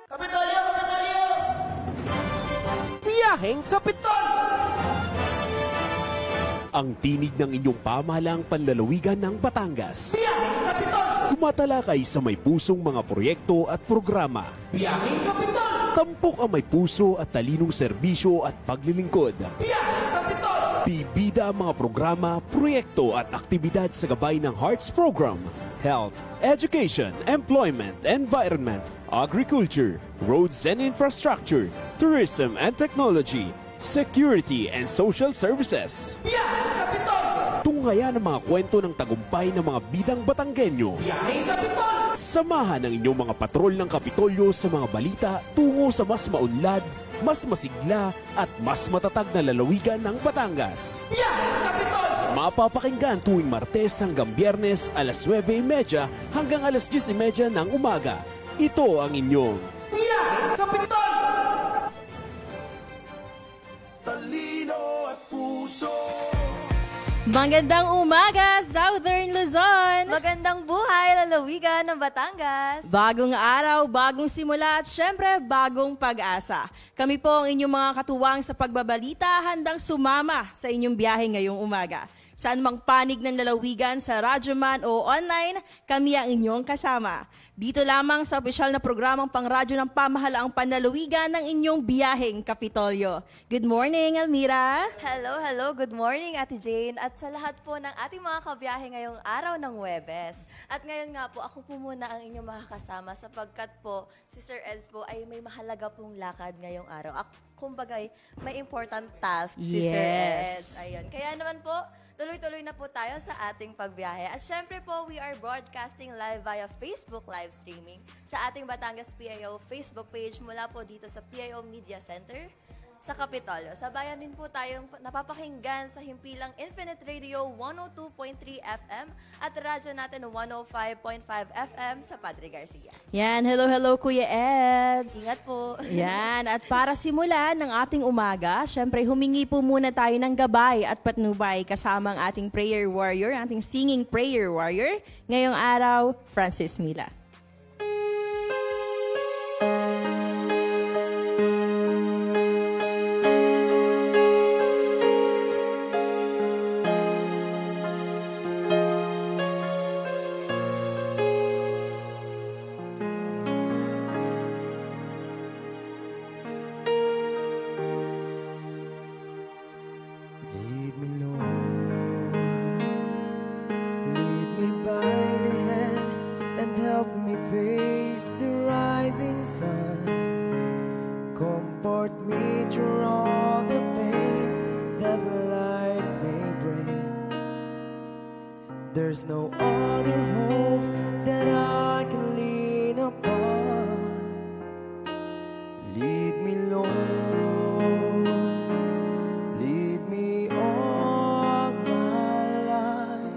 Kapitolyo! Kapitolyo! Biyaheng Kapitol! Ang tinig ng inyong pamahalaang panlalawigan ng Batangas. Biyaheng Kapitol! Tumatalakay sa may pusong mga proyekto at programa. Biyaheng Kapitol! Tampok ang may puso at talinong serbisyo at paglilingkod. Biyaheng Kapitol! Bibida ang mga programa, proyekto at aktibidad sa gabay ng Hearts Program. Health, Education, Employment, Environment, Agriculture, Roads and Infrastructure, Tourism and Technology, Security and Social Services. Biyaheng Kapitol! Tunghayan ang mga kwento ng tagumpay ng mga bidang Batanggenyo. Biyaheng Kapitol! Samahan ang inyong mga patrol ng Kapitolyo sa mga balita tungo sa mas maunlad, mas masigla at mas matatag na lalawigan ng Batangas. Biyaheng Kapitol! Mapapakinggan tuwing Martes hanggang Biyernes alas 9:30 hanggang alas 10:30 ng umaga. Ito ang inyong Biyaheng Kapitol! Talino at puso. Magandang umaga, Southern Luzon! Magandang buhay, lalawigan ng Batangas! Bagong araw, bagong simula at syempre bagong pag-asa. Kami po ang inyong mga katuwang sa pagbabalita, handang sumama sa inyong biyahe ngayong umaga. Saan mang panig ng lalawigan sa radyo man o online, kami ang inyong kasama. Dito lamang sa opisyal na programang pangradyo ng pamahalaang panlalawigan ng inyong biyaheng Kapitolyo. Good morning, Almira! Hello, hello! Good morning, Ate Jane! At sa lahat po ng ating mga kabiyahe ngayong araw ng Huwebes. At ngayon nga po, ako po muna ang inyong makakasama sapagkat po si Sir Eds po ay may mahalaga pong lakad ngayong araw. Kumbaga, may important task si Sir Eds. Ayun. Kaya naman po, tuloy-tuloy na po tayo sa ating pagbiyahe. At syempre po, we are broadcasting live via Facebook live streaming sa ating Batangas PIO Facebook page mula po dito sa PIO Media Center sa Kapitolyo. Sabayan din po tayong napapakinggan sa himpilang Infinite Radio 102.3 FM at radyo natin 105.5 FM sa Padre Garcia. Yan, hello Kuya Eds! Ingat po! Yan, at para simulan ng ating umaga, syempre humingi po muna tayo ng gabay at patnubay kasama ang ating prayer warrior, ating singing prayer warrior. Ngayong araw, Francis Mila. There's no other hope that I can lean upon. Lead me, Lord, lead me all my life.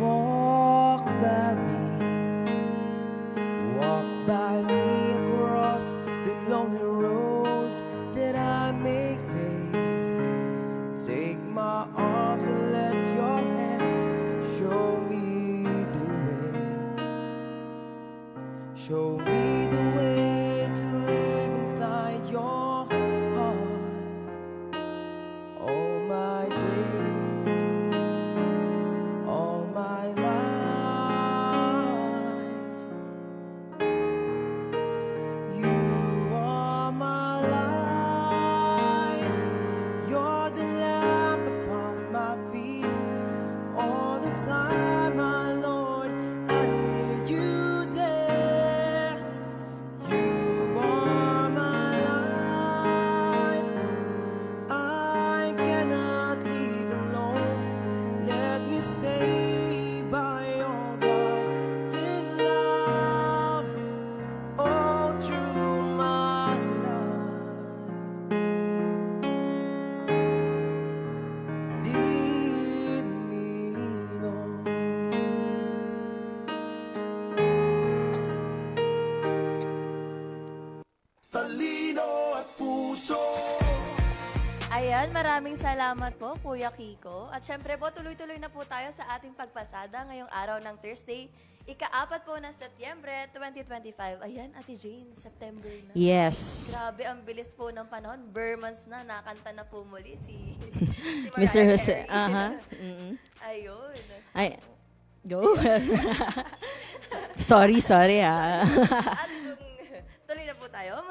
Walk by me across the lonely roads that I may face. Take my arms and let your hand show me the way. Show me the way to live inside your heart all my days, all my life. You are my light, you're the lamp upon my feet. All the time, my Lord, I need you there. You are my light. Ayan, maraming salamat po, Kuya Kiko. At syempre po, tuloy-tuloy na po tayo sa ating pagpasada ngayong araw ng Thursday, ika-4 po ng Setyembre 2025. Ayan, Ate Jane, September na. Yes. Grabe, ang bilis po ng panahon. Burmans na, nakanta na po muli si Mr. Mariah Jose. Carey. Mm-mm. Ayun. Ay, go. sorry ha. At tuloy na po tayo.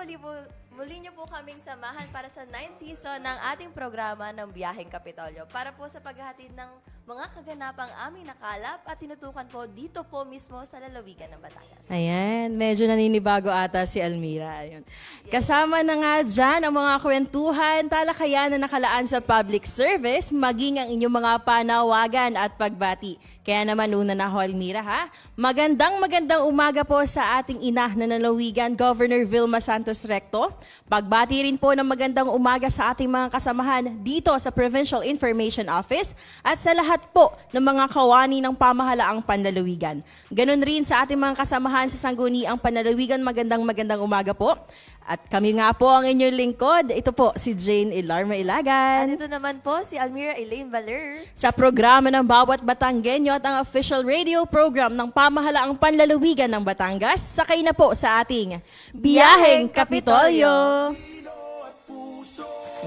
Muli niyo po kaming samahan para sa 9th season ng ating programa ng Biyaheng Kapitolyo para po sa paghahatid ng mga kaganapang aming nakalap at tinutukan po dito po mismo sa lalawigan ng Batangas. Ayan, medyo naninibago ata si Almira. Ayun. Kasama na nga dyan ang mga kwentuhan, talakayan na nakalaan sa public service, maging ang inyong mga panawagan at pagbati. Kaya naman una na ho, Almira, ha? Magandang umaga po sa ating ina na nalawigan, Governor Vilma Santos Recto. Pagbati rin po ng magandang umaga sa ating mga kasamahan dito sa Provincial Information Office at sa lahat po ng mga kawani ng pamahalaang panlalawigan. Ganon rin sa ating mga kasamahan sa Sangguniang Panlalawigan, magandang umaga po. At kami nga po ang inyong lingkod. Ito po si Jane Ilarma Ilagan. At ito naman po si Almira Elaine Valer. Sa programa ng bawat Batanggenyo at ang official radio program ng pamahalaang panlalawigan ng Batangas, sakay na po sa ating Biyaheng Kapitolyo.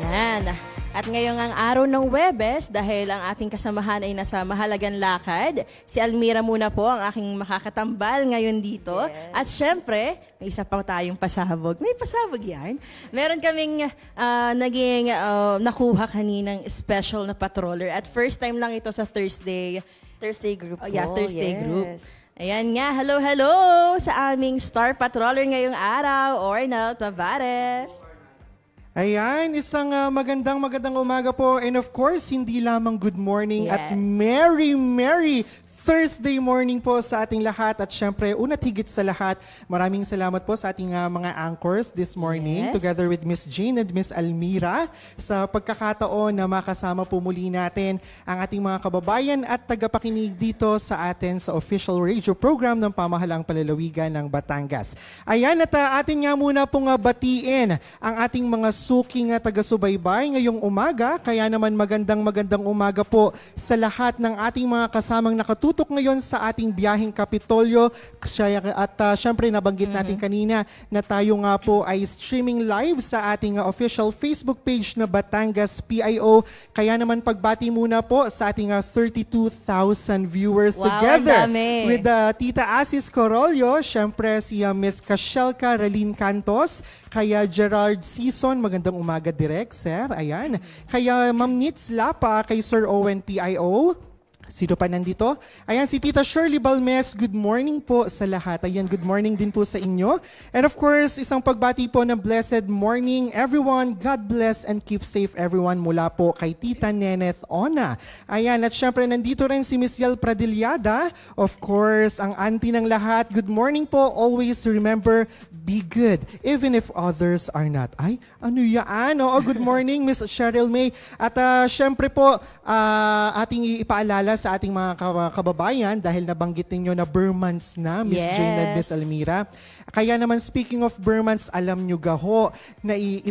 Yan. At ngayong ang araw ng Huwebes, dahil ang ating kasamahan ay nasa mahalagang lakad, si Almira muna po ang aking makakatambal ngayon dito. Yes. At syempre, may isa pa tayong pasabog. May pasabog yan. Meron kaming nakuha kaninang special na patroller. At first time lang ito sa Thursday Group po. Thursday yes. Group. Ayan nga, hello sa aming star patroller ngayong araw, Ornel Tavares. Ayan, isang magandang umaga po. And of course, hindi lamang good morning Yes. at merry Thursday morning po sa ating lahat. At syempre, una't higit sa lahat, maraming salamat po sa ating mga anchors this morning, Yes. together with Miss Jane and Miss Almira, sa pagkakataon na makasama po muli natin ang ating mga kababayan at tagapakinig dito sa atin sa official radio program ng Pamahalaang Palalawigan ng Batangas. Ayan, at atin nga muna pong batiin ang ating mga suking taga-subaybay ngayong umaga. Kaya naman magandang umaga po sa lahat ng ating mga kasamang nakatutok ngayon sa ating Biyaheng Kapitolyo. At syempre nabanggit natin kanina na tayo nga po ay streaming live sa ating official Facebook page na Batangas PIO. Kaya naman pagbati muna po sa ating 32,000 viewers together with Tita Asis Corolio, syempre si Miss Cashelka Ralin Cantos, kaya Gerard Season, magandang umaga direct, sir. Ayan. Kaya Ma'am Nitz Lapa, kay Sir Owen PIO. Sino pa nandito? Ayan, si Tita Shirley Balmes, good morning po sa lahat. Ayan, good morning din po sa inyo. And of course, isang pagbati po ng blessed morning, everyone. God bless and keep safe everyone mula po kay Tita Neneth Ona. Ayan, at syempre nandito rin si Miss Yel Pradillada. Of course, ang auntie ng lahat. Good morning po. Always remember, be good, even if others are not. Ay, ano yan? Oo, good morning, Miss Cheryl May. At syempre po, ating ipaalala sa ating mga kababayan dahil nabanggit ninyo na Burmans na, Miss Jane at Miss Almira. Kaya naman, speaking of Burmans, alam nyo gaho na 112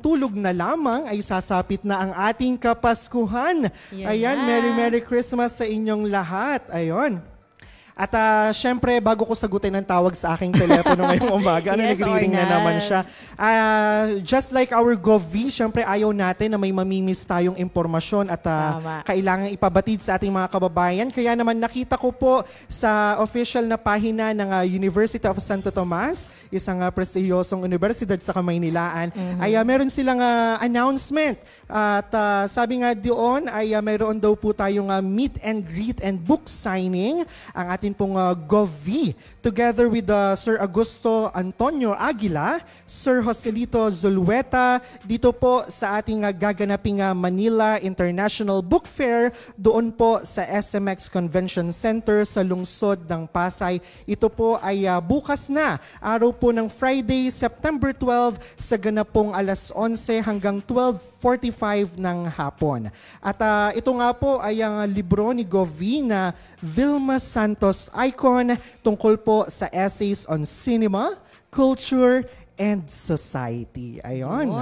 tulog na lamang ay sasapit na ang ating Kapaskuhan. Ayan, Merry Christmas sa inyong lahat. Ayun. At syempre, bago ko sagutin ang tawag sa aking telepono ngayong umaga, nagre-ring na naman siya. Just like our Gov, syempre ayaw natin na may mamimiss tayong impormasyon at kailangan ipabatid sa ating mga kababayan. Kaya naman nakita ko po sa official na pahina ng University of Santo Tomas, isang prestiyosong universidad sa Kamaynilaan, ay meron silang announcement. At sabi nga doon ay mayroon daw po tayong meet and greet and book signing. Ang ating pong Gov, together with Sir Augusto Antonio Aguila, Sir Joselito Zulueta, dito po sa ating gaganaping Manila International Book Fair, doon po sa SMX Convention Center sa lungsod ng Pasay. Ito po ay bukas na, araw po ng Friday, September 12, sa ganapong alas 11 hanggang 12:45 ng hapon. At ito nga po ay ang libro ni Govi na Vilma Santos Icon tungkol po sa essays on cinema, culture, and society. Ayun.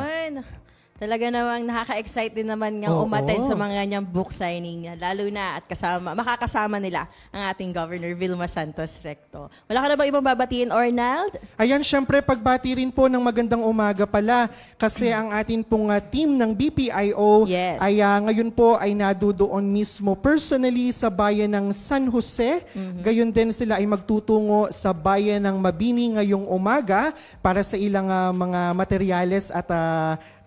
Talaga namang nakaka-excite din naman nga Oo. umattend sa mga ganyang book signing niya. Lalo na at makakasama nila ang ating Governor Vilma Santos Recto. Wala ka na ba ibang babatiin, Ornald? Ayan, syempre pagbati rin po ng magandang umaga pala kasi ang atin pong team ng BPIO Yes. ay ngayon po ay nadudoon mismo personally sa bayan ng San Jose. Gayon din sila ay magtutungo sa bayan ng Mabini ngayong umaga para sa ilang mga materyales at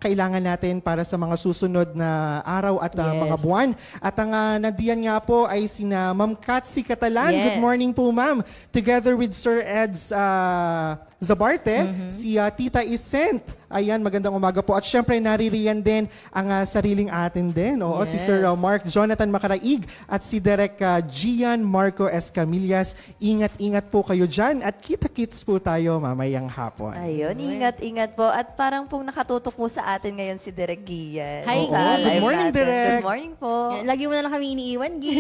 kailangan natin para sa mga susunod na araw at mga buwan. At ang nandiyan nga po ay sina Ma'am Katsi Catalan. Yes. Good morning po, ma'am. Together with Sir Eds Zabarte, si Tita Isent. Ayan, magandang umaga po. At syempre, naririyan din ang sariling atin din. Oo, si Sir Mark Jonathan Macaraig at si Direk Gian Marco Escamillas. Ingat-ingat po kayo dyan at kita-kits po tayo mamayang hapon. Ayun, ingat-ingat po. At parang pong nakatutok po sa atin ngayon si Direk Gian. Hi, Sa Gi. live Good morning, natin. Direk. Good morning po. Yan, lagi mo na lang kami iniiwan, Gi.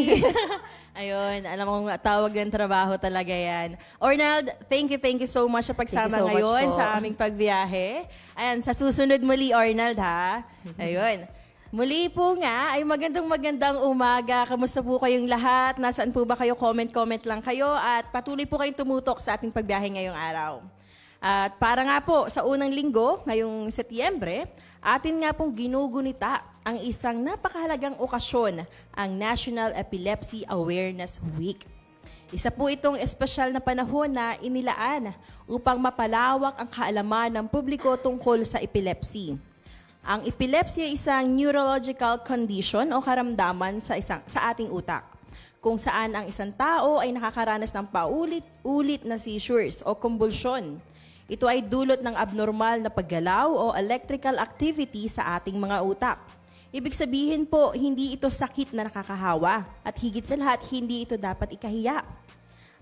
Ayun, alam mo tawag ng trabaho talaga yan. Ornald, thank you so much sa pagsama Thank you so much ngayon po. sa aming pagbiyahe. Ayan, sa susunod muli, Ornald, ha? Ayun. Muli po nga, ay magandang umaga. Kamusta po kayong lahat? Nasaan po ba kayo? Comment lang kayo. At patuloy po kayong tumutok sa ating pagbiyahe ngayong araw. At para nga po, sa unang linggo, ngayong Setyembre, atin nga pong ginugunita ang isang napakahalagang okasyon, ang National Epilepsy Awareness Week. Isa po itong espesyal na panahon na inilaan upang mapalawak ang kaalaman ng publiko tungkol sa epilepsy. Ang epilepsy ay isang neurological condition o karamdaman sa ating utak, kung saan ang isang tao ay nakakaranas ng paulit-ulit na seizures o convulsion. Ito ay dulot ng abnormal na paggalaw o electrical activity sa ating mga utak. Ibig sabihin po, hindi ito sakit na nakakahawa at higit sa lahat, hindi ito dapat ikahiya.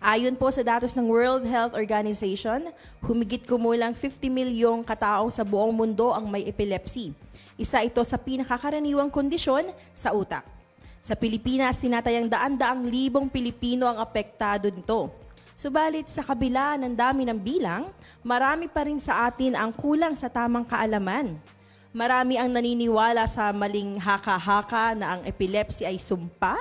Ayon po sa datos ng World Health Organization, humigit kumulang 50 milyong katao sa buong mundo ang may epilepsy. Isa ito sa pinakakaraniwang kondisyon sa utak. Sa Pilipinas, tinatayang daan-daang libong Pilipino ang apektado nito. Subalit sa kabila ng dami ng bilang, marami pa rin sa atin ang kulang sa tamang kaalaman. Marami ang naniniwala sa maling haka-haka na ang epilepsy ay sumpa,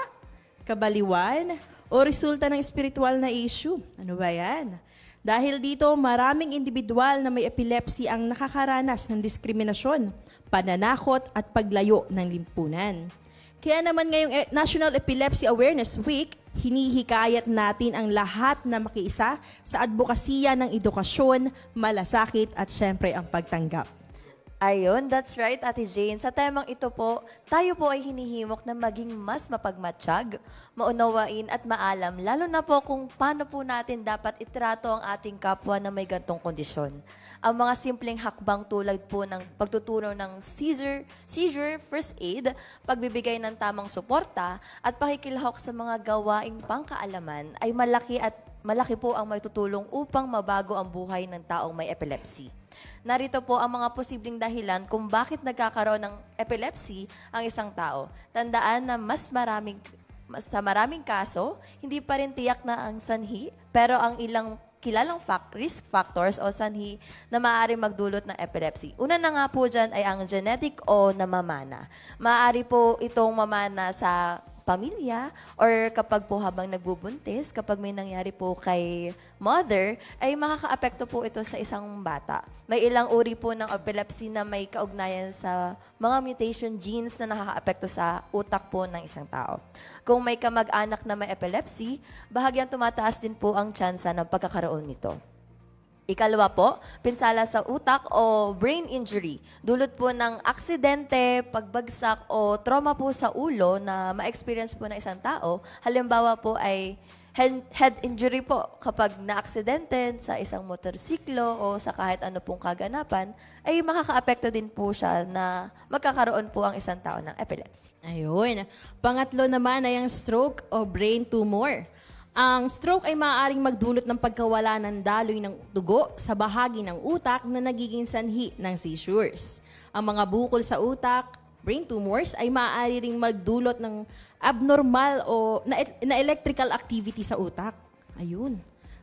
kabaliwan, o resulta ng spiritual na issue. Ano ba yan? Dahil dito, maraming individual na may epilepsy ang nakakaranas ng diskriminasyon, pananakot at paglayo ng limpunan. Kaya naman ngayong National Epilepsy Awareness Week, hinihikayat natin ang lahat na makiisa sa advokasya ng edukasyon, malasakit at syempre ang pagtanggap. Ayun, that's right, Ate Jane. Sa temang ito po, tayo po ay hinihimok na maging mas mapagmatsyag, maunawain at maalam, lalo na po kung paano po natin dapat itrato ang ating kapwa na may gantong kondisyon. Ang mga simpleng hakbang tulad po ng pagtuturo ng seizure first aid, pagbibigay ng tamang suporta, at pakikilahok sa mga gawaing pangkaalaman ay malaki po ang may tutulong upang mabago ang buhay ng taong may epilepsy. Narito po ang mga posibleng dahilan kung bakit nagkakaroon ng epilepsy ang isang tao. Tandaan na sa maraming kaso, hindi pa rin tiyak na ang sanhi, pero ang ilang kilalang risk factors o sanhi na maaaring magdulot ng epilepsy. Una na nga po dyan ay ang genetic o namamana. Maaari po itong mamana sa pamilya or kapag po habang nagbubuntis, kapag may nangyari po kay mother, ay makakaapekto po ito sa isang bata. May ilang uri po ng epilepsy na may kaugnayan sa mga mutation genes na nakakaapekto sa utak po ng isang tao. Kung may kamag-anak na may epilepsy, bahagyang tumataas din po ang tsansa ng pagkakaroon nito. Ikalawa po, pinsala sa utak o brain injury. Dulot po ng aksidente, pagbagsak o trauma po sa ulo na ma-experience po ng isang tao. Halimbawa po ay head injury po kapag na-aksidente sa isang motorsiklo o sa kahit ano pong kaganapan, ay makakaapekto din po siya na magkakaroon po ang isang tao ng epilepsy. Ayun. Pangatlo naman ay ang stroke o brain tumor. Ang stroke ay maaaring magdulot ng pagkawala ng daloy ng dugo sa bahagi ng utak na nagiging sanhi ng seizures. Ang mga bukol sa utak, brain tumors, ay maaari ring magdulot ng abnormal o na electrical activity sa utak. Ayun,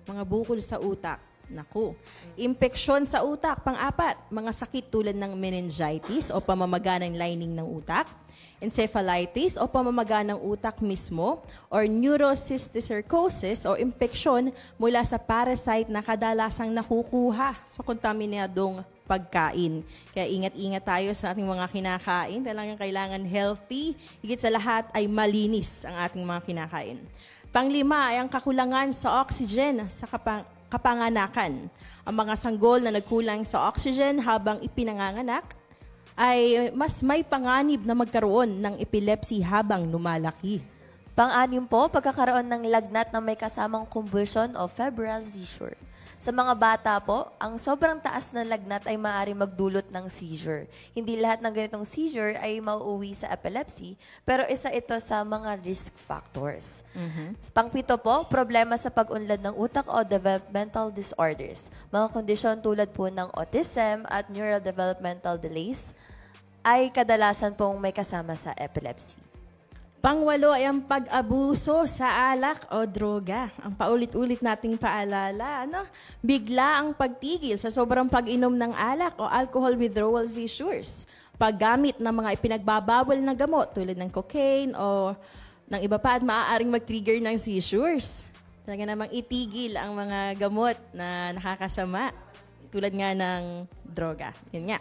mga bukol sa utak. Naku. Impeksyon sa utak, pang-apat, mga sakit tulad ng meningitis o pamamaga ng lining ng utak, encephalitis o pamamaga ng utak mismo, or neurocysticercosis o impeksyon mula sa parasite na kadalasang nakukuha sa kontaminadong pagkain. Kaya ingat-ingat tayo sa ating mga kinakain. Talagang kailangan healthy. Higit sa lahat ay malinis ang ating mga kinakain. Panglima ay ang kakulangan sa oxygen sa kapanganakan. Ang mga sanggol na nagkulang sa oxygen habang ipinanganganak ay mas may panganib na magkaroon ng epilepsy habang lumalaki. Pang-anim po, pagkakaroon ng lagnat na may kasamang convulsion o febrile seizure. Sa mga bata po, ang sobrang taas na lagnat ay maaari magdulot ng seizure. Hindi lahat ng ganitong seizure ay mauuwi sa epilepsy, pero isa ito sa mga risk factors. Pang-pito po, problema sa pag-unlad ng utak o developmental disorders. Mga kondisyon tulad po ng autism at neurodevelopmental delays ay kadalasan pong may kasama sa epilepsy. Pangwalo ay ang pag-abuso sa alak o droga. Ang paulit-ulit nating paalala, bigla ang pagtigil sa sobrang pag-inom ng alak o alcohol withdrawal seizures. Paggamit ng mga ipinagbabawal na gamot tulad ng cocaine o ng iba pa at maaaring mag-trigger ng seizures. Talaga namang itigil ang mga gamot na nakakasama tulad nga ng droga. Yan nga.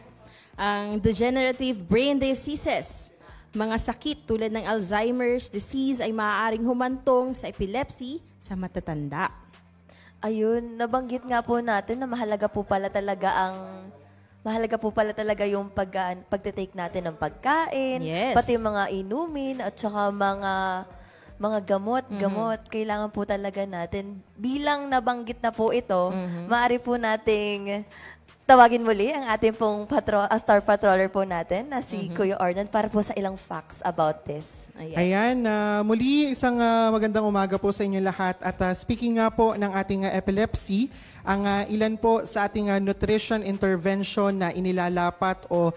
Ang degenerative brain diseases. Mga sakit tulad ng Alzheimer's disease ay maaaring humantong sa epilepsy sa matatanda. Ayun, nabanggit nga po natin na mahalaga po pala talaga yung pagte-take natin ng pagkain, Yes. pati mga inumin at saka mga gamot. Kailangan po talaga natin. Bilang nabanggit na po ito, maaari po nating tawagin muli ang ating pong star patroller po natin na si Kuya Ornan para po sa ilang facts about this. Ayan, muli isang magandang umaga po sa inyo lahat. At speaking nga po ng ating epilepsy, ang ilan po sa ating nutrition intervention na inilalapat o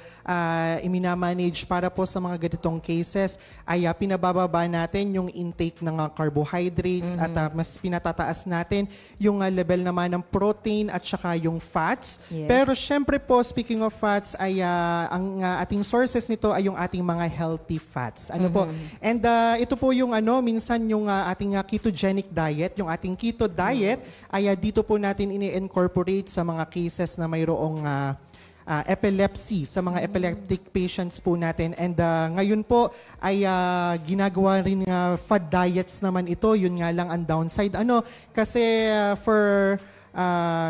iminamanage para po sa mga ganitong cases ay pinabababa natin yung intake ng carbohydrates at mas pinatataas natin yung level naman ng protein at saka yung fats. Yes. Pero syempre po, speaking of fats, ay ang ating sources nito ay yung ating mga healthy fats. Ano po? And ito po yung minsan yung ating ketogenic diet, yung ating keto diet, ay dito po natin ini-incorporate sa mga cases na mayroong epilepsy, sa mga epileptic patients po natin. And ngayon po ay ginagawa rin fad diets naman ito. Yun nga lang ang downside. Kasi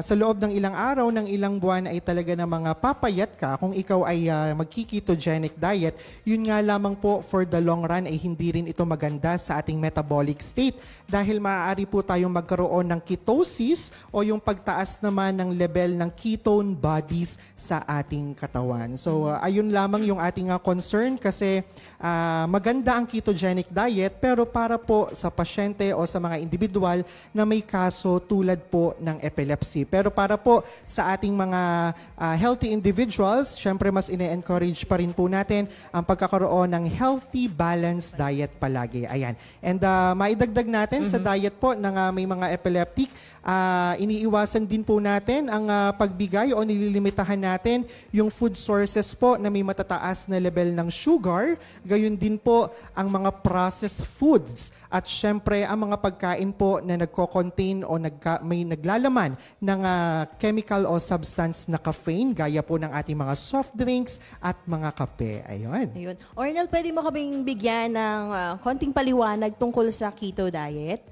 sa loob ng ilang araw, ng ilang buwan ay talaga na mga papayat ka kung ikaw ay magki-ketogenic diet. Yun nga lamang po for the long run ay hindi rin ito maganda sa ating metabolic state dahil maaari po tayong magkaroon ng ketosis o yung pagtaas naman ng level ng ketone bodies sa ating katawan. So ayun lamang yung ating concern kasi maganda ang ketogenic diet pero para po sa pasyente o sa mga individual na may kaso tulad po ng epilepsy. Pero para po sa ating mga healthy individuals, syempre mas ine-encourage pa rin po natin ang pagkakaroon ng healthy, balanced diet palagi. Ayan. And maidagdag natin sa diet po ng may mga epileptic, iniiwasan din po natin ang pagbigay o nililimitahan natin yung food sources po na may matataas na level ng sugar, gayon din po ang mga processed foods at syempre ang mga pagkain po na nagko-contain o may naglalaman ng chemical o substance na caffeine, gaya po ng ating mga soft drinks at mga kape. Ayun. Ornel, pwede mo kaming bigyan ng konting paliwanag tungkol sa keto diet?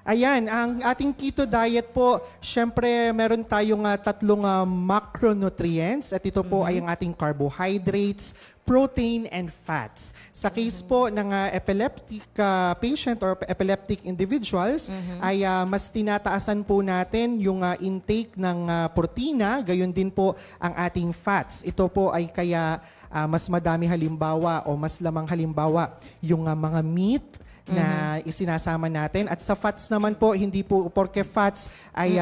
Ayan, ang ating keto diet po, syempre meron tayong tatlong macronutrients at ito po ay ang ating carbohydrates, protein, and fats. Sa case po ng epileptic patient or epileptic individuals, ay mas tinataasan po natin yung intake ng protina, gayon din po ang ating fats. Ito po ay kaya mas madami halimbawa o mas lamang halimbawa yung mga meat, na isinasama natin. At sa fats naman po, hindi po porke fats ay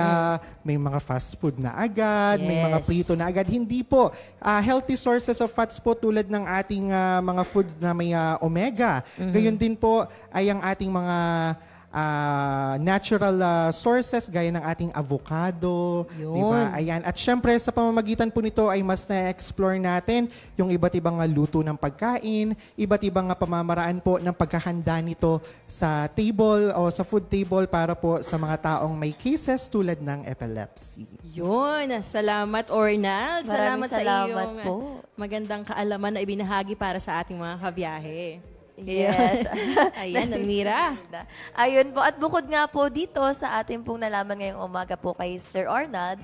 may mga fast food na agad, may mga prito na agad. Hindi po. Healthy sources of fats po tulad ng ating mga food na may omega. Gayon din po ay ang ating mga natural sources gaya ng ating avocado, Yun. di ba? Ayan. At syempre sa pamamagitan po nito ay mas na-explore natin yung iba't ibang luto ng pagkain, iba't ibang pamamaraan po ng paghahanda nito sa table o sa food table para po sa mga taong may cases tulad ng epilepsy. Yun. Salamat, Ornald. Maraming Salamat sa salamat iyong po. magandang kaalaman na ibinahagi para sa ating mga kabiyahe. Yes. Ayan, Almira. Ayun po. At bukod nga po dito sa ating pong nalaman ngayong umaga po kay Sir Arnold,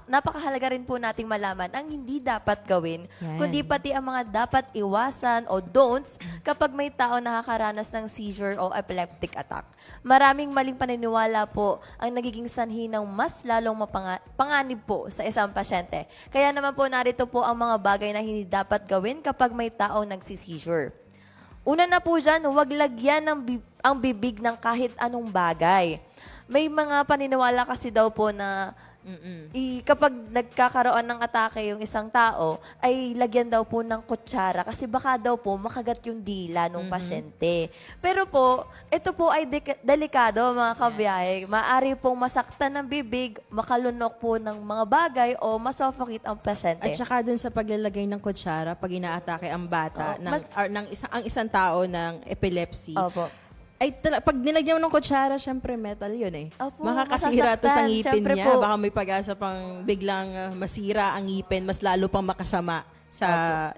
napakahalaga rin po nating malaman ang hindi dapat gawin, Yan. kundi pati ang mga dapat iwasan o don'ts kapag may tao nakakaranas ng seizure o epileptic attack. Maraming maling paniniwala po ang nagiging sanhi ng mas lalong panganib po sa isang pasyente. Kaya naman po narito po ang mga bagay na hindi dapat gawin kapag may taong nagsi-seizure. Una na po dyan, huwag lagyan ang bibig ng kahit anong bagay. May mga paniniwala kasi daw po na kapag nagkakaroon ng atake yung isang tao, ay lagyan daw po ng kutsara kasi baka daw po makagat yung dila ng pasyente. Pero po, ito po ay delikado mga kabiyahe. Maaari pong masaktan ng bibig, makalunok po ng mga bagay o masuffocate ang pasyente. At saka dun sa paglalagay ng kutsara, pag inaatake ang bata, ang isang tao ng epilepsy, Opo. pag nilagyan mo ng kutsara, syempre metal yun eh. Opo, Makakasira to sa masasaktan. ngipin Syempre niya. po. Baka may pag-asa pang biglang masira ang ngipin, mas lalo pang makasama sa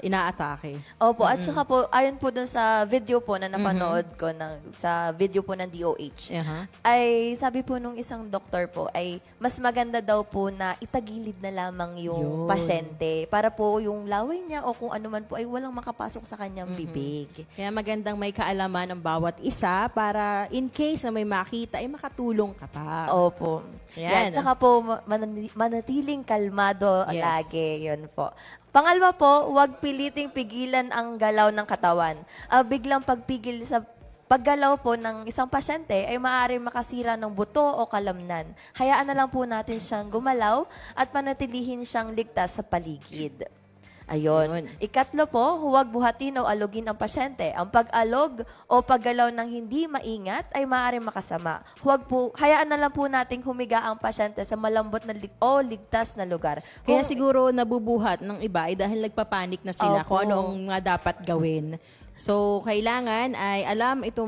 inaatake. Opo, at saka po, ayon po dun sa video po na napanood ko, sa video po ng DOH, Aha. ay sabi po nung isang doktor po, ay mas maganda daw po na itagilid na lamang yung Yun. pasyente para po yung laway niya o kung ano man po ay walang makapasok sa kanyang bibig. Kaya magandang may kaalaman ang bawat isa para in case na may makita, ay makatulong ka pa. Opo. Yan. Yan. Tsaka po, manatiling kalmado Yes. lagi. Yun po. Pangalawa po, huwag piliting pigilan ang galaw ng katawan. Biglang pagpigil sa paggalaw po ng isang pasyente ay maaaring makasira ng buto o kalamnan. Hayaan na lang po natin siyang gumalaw at panatilihin siyang ligtas sa paligid. Ayun. Ikatlo po, huwag buhatin o alugin ang pasyente. Ang pag-alog o paggalaw ng hindi maingat ay maaaring makasama. Hayaan na lang po nating humiga ang pasyente sa malambot na o ligtas na lugar. Kaya siguro nabubuhat ng iba ay dahil nagpapanik na sila Opo. kung ano ang mga dapat gawin. So, kailangan ay alam itong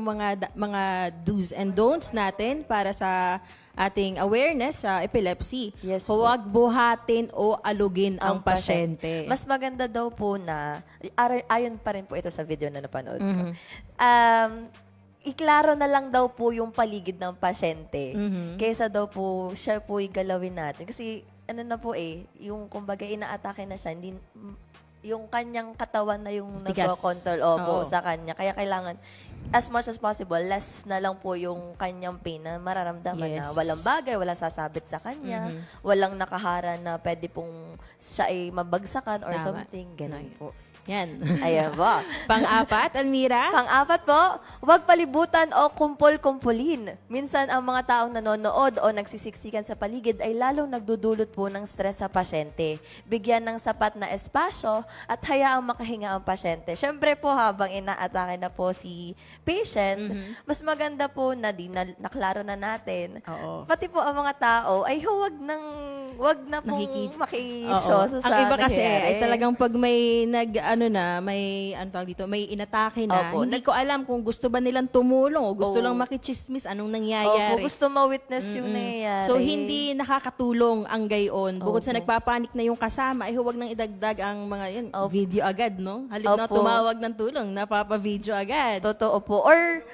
mga do's and don'ts natin para sa ating awareness sa epilepsy. Yes po. Huwag buhatin o alugin ang pasyente. Mas maganda daw po na, ayon pa rin po ito sa video na napanood ko, iklaro na lang daw po yung paligid ng pasyente kaysa daw po siya po galawin natin. Kasi ano na po yung kumbaga inaatake na siya, hindi, yung kanyang katawan na yung Tigas. nagko-control Oo. sa kanya. Kaya kailangan, as much as possible, less na lang po yung kanyang pain na mararamdaman na Yes. walang bagay, walang sasabit sa kanya, walang nakahara na pwede pong siya ay mabagsakan or Tama. something. Ganun po. Yan. Ayan po. Pang-apat, Almira? Pang-apat po, huwag palibutan o kumpol-kumpulin. Minsan ang mga taong nanonood o nagsisiksikan sa paligid ay lalong nagdudulot po ng stress sa pasyente. Bigyan ng sapat na espasyo at hayaang makahinga ang pasyente. Syempre po habang inaatake na po si patient, mas maganda po na naklaro na natin. Oo. Pati po ang mga tao ay huwag na pong makisyo Oo. sa Ang iba kasi nangyayari. ay talagang pag may may inatake na, Opo. hindi ko alam kung gusto ba nilang tumulong o gusto Oo. lang makichismis anong Opo, nangyayari. gusto ma-witness yung nangyayari. So, hindi nakakatulong ang gayon. Bukod sa Opo. nagpapanik na yung kasama, ay huwag nang idagdag ang mga Opo. video agad, no? Halip na Opo. tumawag ng tulong, napapa-video agad. Totoo po. Or,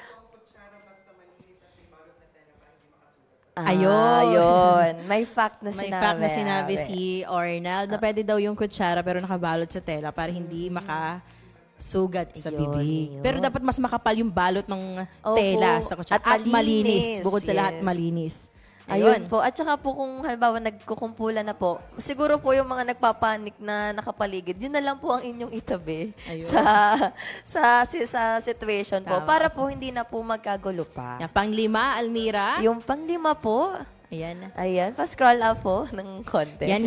Ayun. May fact na May sinabi. fact na sinabi si Ornald na pwede daw yung kutsara pero nakabalot sa tela para hindi makasugat sa Yun, bibig. yun. Pero dapat mas makapal yung balot ng Opo. tela sa kutsara. At At malinis. malinis. Bukod sa lahat, Yes. malinis. Ayun po. At saka po kung halimbawa nagkukumpulan na po, siguro po yung mga nagpapanik na nakapaligid, yun na lang po ang inyong itabi Ayun. sa situation po. Tama. Para po hindi na po magkagulo pa. Yan, pang-lima, Almira. Yung panglima po, Ayan. ayan, pa-scroll up po ng konti. Yan,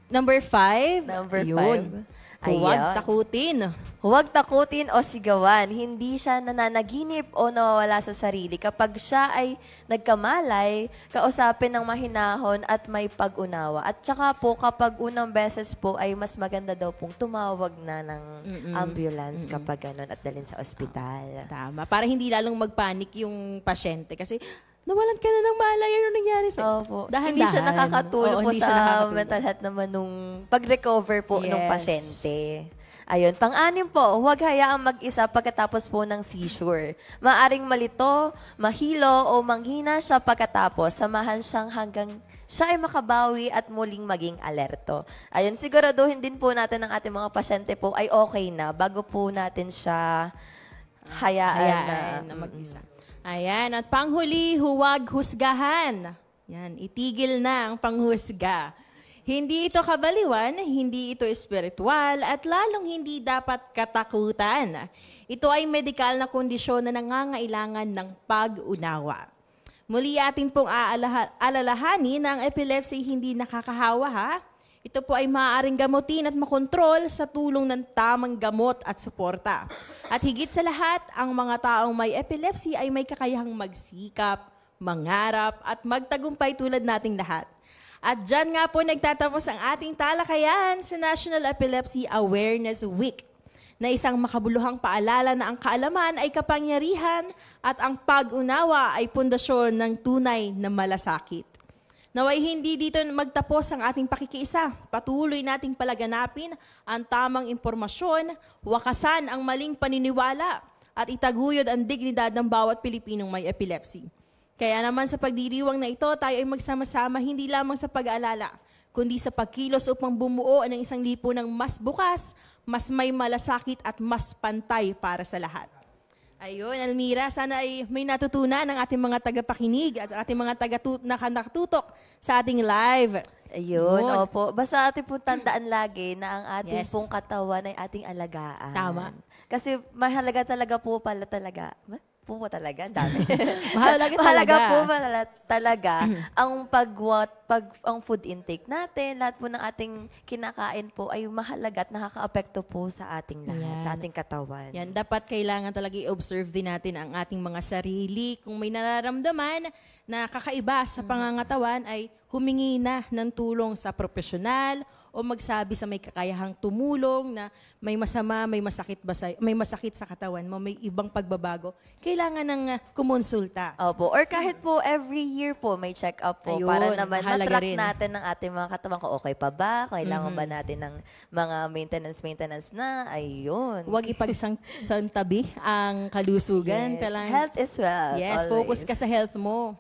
Number 5. Number Yun. 5. Huwag Ayan. takutin. Huwag takutin o sigawan. Hindi siya nananaginip o nawawala sa sarili. Kapag siya ay nagkamalay, kausapin ng mahinahon at may pag-unawa. At saka po, kapag unang beses po, ay mas maganda daw pong tumawag na ng ambulance kapag ganun at dalhin sa ospital. Tama. Para hindi lalong magpanik yung pasyente. Kasi, nawalan ka na ng malay. Ano nangyari sa'yo? Opo. Dahan-dahan. Hindi siya nakakatulong Oo, po hindi siya sa nakakatulong. mental health naman nung pag-recover po ng Yes. pasyente. Ayun. Pang-anim po, huwag hayaang mag-isa pagkatapos po ng seizure. Maaring malito, mahilo o manghina siya pagkatapos. Samahan siyang hanggang siya ay makabawi at muling maging alerto. Ayun, siguraduhin din po natin ang ating mga pasyente po ay okay na bago po natin siya hayaan na mag-isa. Ayan. At panghuli, huwag husgahan. Yan. Itigil na ang panghusga. Hindi ito kabaliwan, hindi ito espiritual, at lalong hindi dapat katakutan. Ito ay medikal na kondisyon na nangangailangan ng pag-unawa. Muli atin pong alalahanin na ang epilepsy hindi nakakahawa ha. Ito po ay maaaring gamutin at makontrol sa tulong ng tamang gamot at suporta. At higit sa lahat, ang mga taong may epilepsy ay may kakayahang magsikap, mangarap, at magtagumpay tulad nating lahat. At dyan nga po nagtatapos ang ating talakayan sa National Epilepsy Awareness Week na isang makabuluhang paalala na ang kaalaman ay kapangyarihan at ang pag-unawa ay pundasyon ng tunay na malasakit. Naway hindi dito magtapos ang ating pakikiisa. Patuloy nating palaganapin ang tamang impormasyon, wakasan ang maling paniniwala at itaguyod ang dignidad ng bawat Pilipinong may epilepsy. Kaya naman sa pagdiriwang na ito, tayo ay magsama-sama hindi lamang sa pag-aalala, kundi sa pagkilos upang bumuo ng isang lipunang mas bukas, mas may malasakit at mas pantay para sa lahat. Ayun, Almira, sana ay may natutunan ng ating mga tagapakinig at ating mga nakatutok sa ating live. Ayun, Yun. opo. Basta ating po tandaan lagi na ang ating Yes. pong katawan ay ating alagaan. Tama. Kasi mahalaga talaga po pala talaga. Po talaga, ang dami. Mahalaga talaga. Mahalaga po talaga ang ang food intake natin, lahat po ng ating kinakain po ay mahalaga at nakakaapekto po sa ating lahat, Yan. sa ating katawan. Yan, dapat kailangan talaga i-observe din natin ang ating mga sarili. Kung may nararamdaman na kakaiba sa pangangatawan ay humingi na ng tulong sa profesional o magsabi sa may kakayahang tumulong na may masama, may masakit sa katawan mo, may ibang pagbabago. Kailangan ng kumonsulta. Opo. Or kahit po every year po may check-up po Ayun, para naman mahalaga na-track rin. natin ng ating mga katawan kung okay pa ba, kailangan ba natin ng mga maintenance na, ayun. Huwag ipagsantabi ang kalusugan. Yes. Kailangan, Health is wealth. yes, always. focus ka sa health mo.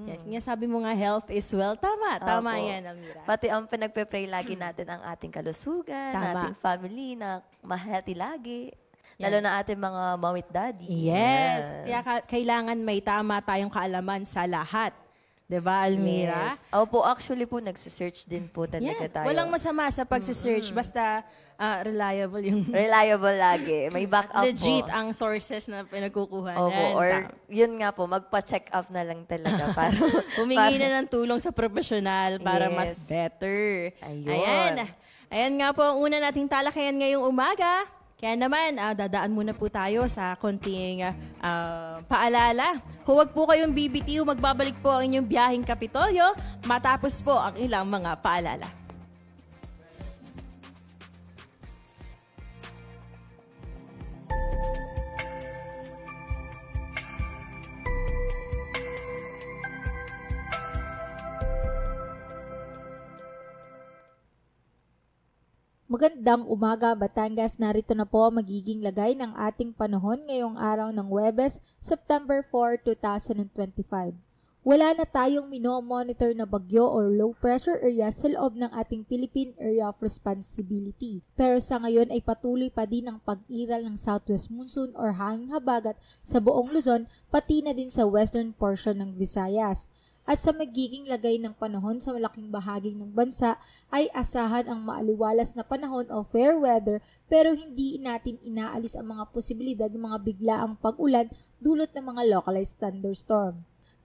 Yes, nga sabi mo nga health is wealth. Tama Opo. yan, Almira. Pati ang pinagpe-pray lagi natin ang ating kalusugan, Tama. ating family na ma-healthy lagi. Lalo na ating mga mom at daddy. Yes. Yan. Kaya kailangan may tama tayong kaalaman sa lahat. 'Di ba, Almira? Yes. Opo, actually po, nagsisearch din po talaga Yan. tayo. Walang masama sa pagsisearch. Basta reliable yung Reliable lagi. May backup legit po. ang sources na pinagkukuhanan. Opo, or yun nga po, magpa-check up na lang talaga para Humingi na ng tulong sa profesional para Yes. mas better. Ayun. Ayan nga po ang una nating talakayan ngayong umaga. Kaya naman, dadaan muna po tayo sa konting paalala. Huwag po kayong bibitiw, magbabalik po ang inyong biyaheng Kapitolyo matapos po ang ilang mga paalala. Magandang umaga, Batangas. Narito na po ang magiging lagay ng ating panahon ngayong araw ng Huwebes, September 4, 2025. Wala na tayong minomonitor na bagyo or low pressure area sa loob ng ating Philippine Area of Responsibility. Pero sa ngayon ay patuloy pa din ang pag-iral ng southwest monsoon or hanging habagat sa buong Luzon, pati na din sa western portion ng Visayas. At sa magiging lagay ng panahon sa malaking bahagi ng bansa ay asahan ang maaliwalas na panahon o fair weather, pero hindi natin inaalis ang mga posibilidad ng mga biglaang pag-ulan dulot ng mga localized thunderstorm.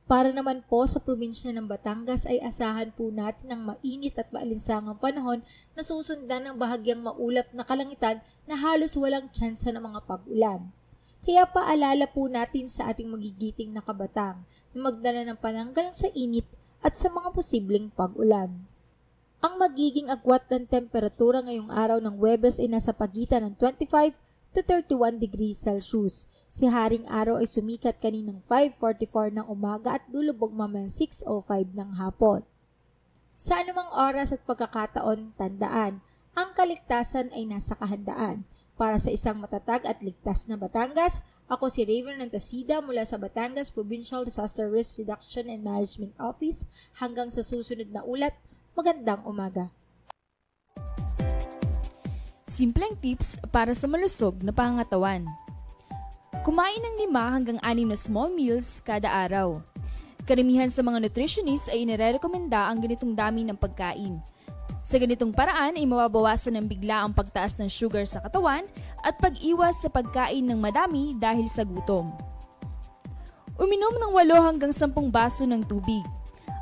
Para naman po sa probinsya ng Batangas ay asahan po natin ang mainit at maalinsangang panahon na susundan ng bahagyang maulap na kalangitan na halos walang tsansa ng mga pag-ulan. Kaya paalala po natin sa ating magigiting na kabatang na magdala ng pananggal sa init at sa mga posibleng pag-ulan. Ang magiging agwat ng temperatura ngayong araw ng Huwebes ay nasa pagitan ng 25 to 31 degrees Celsius. Si Haring Araw ay sumikat kaninang 5:44 ng umaga at lulubog mamayang 6:05 ng hapon. Sa anumang oras at pagkakataon, tandaan, ang kaligtasan ay nasa kahandaan. Para sa isang matatag at ligtas na Batangas, ako si Raven Nantasida mula sa Batangas Provincial Disaster Risk Reduction and Management Office. Hanggang sa susunod na ulat, magandang umaga. Simpleng tips para sa malusog na pangangatawan. Kumain ng 5 hanggang 6 na small meals kada araw. Karamihan sa mga nutritionists ay inirekomenda ang ganitong dami ng pagkain. Sa ganitong paraan ay mababawasan ng bigla ang pagtaas ng sugar sa katawan at pag-iwas sa pagkain ng madami dahil sa gutom. Uminom ng 8 hanggang 10 baso ng tubig.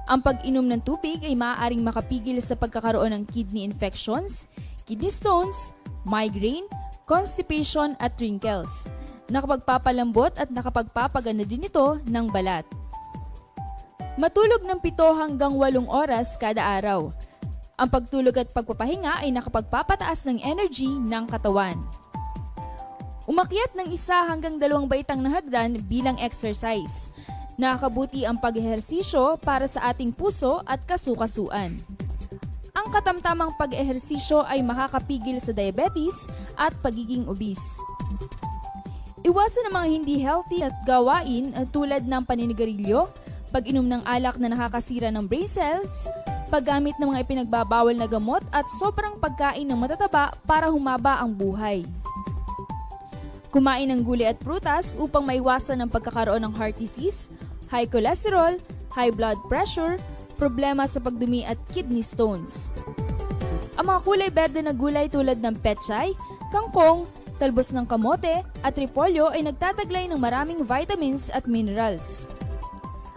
Ang pag-inom ng tubig ay maaaring makapigil sa pagkakaroon ng kidney infections, kidney stones, migraine, constipation at wrinkles. Nakapagpapalambot at nakapagpapaganda din ito ng balat. Matulog ng 7 hanggang 8 oras kada araw. Ang pagtulog at pagpapahinga ay nakapagpapataas ng energy ng katawan. Umakyat ng 1 hanggang 2 baitang na hagdan bilang exercise. Nakakabuti ang pag-ehersisyo para sa ating puso at kasukasuan. Ang katamtamang pag-ehersisyo ay makakapigil sa diabetes at pagiging obese. Iwasan ang mga hindi healthy at gawain tulad ng paninigarilyo, pag-inom ng alak na nakakasira ng brain cells, paggamit ng mga ipinagbabawal na gamot at sobrang pagkain ng matataba para humaba ang buhay. Kumain ng gulay at prutas upang maiwasan ang pagkakaroon ng heart disease, high cholesterol, high blood pressure, problema sa pagdumi at kidney stones. Ang mga kulay berde na gulay tulad ng pechay, kangkong, talbos ng kamote at repolyo ay nagtataglay ng maraming vitamins at minerals.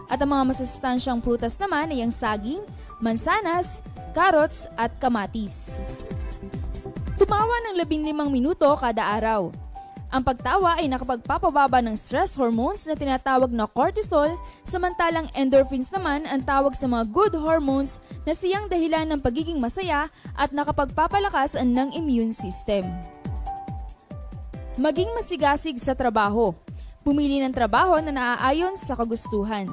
At ang mga masustansyang prutas naman ay ang saging, mansanas, carrots at kamatis. Tumawa ng 15 minuto kada araw. Ang pagtawa ay nakapagpapababa ng stress hormones na tinatawag na cortisol, samantalang endorphins naman ang tawag sa mga good hormones na siyang dahilan ng pagiging masaya at nakapagpapalakas ng immune system. Maging masigasig sa trabaho. Pumili ng trabaho na naaayon sa kagustuhan.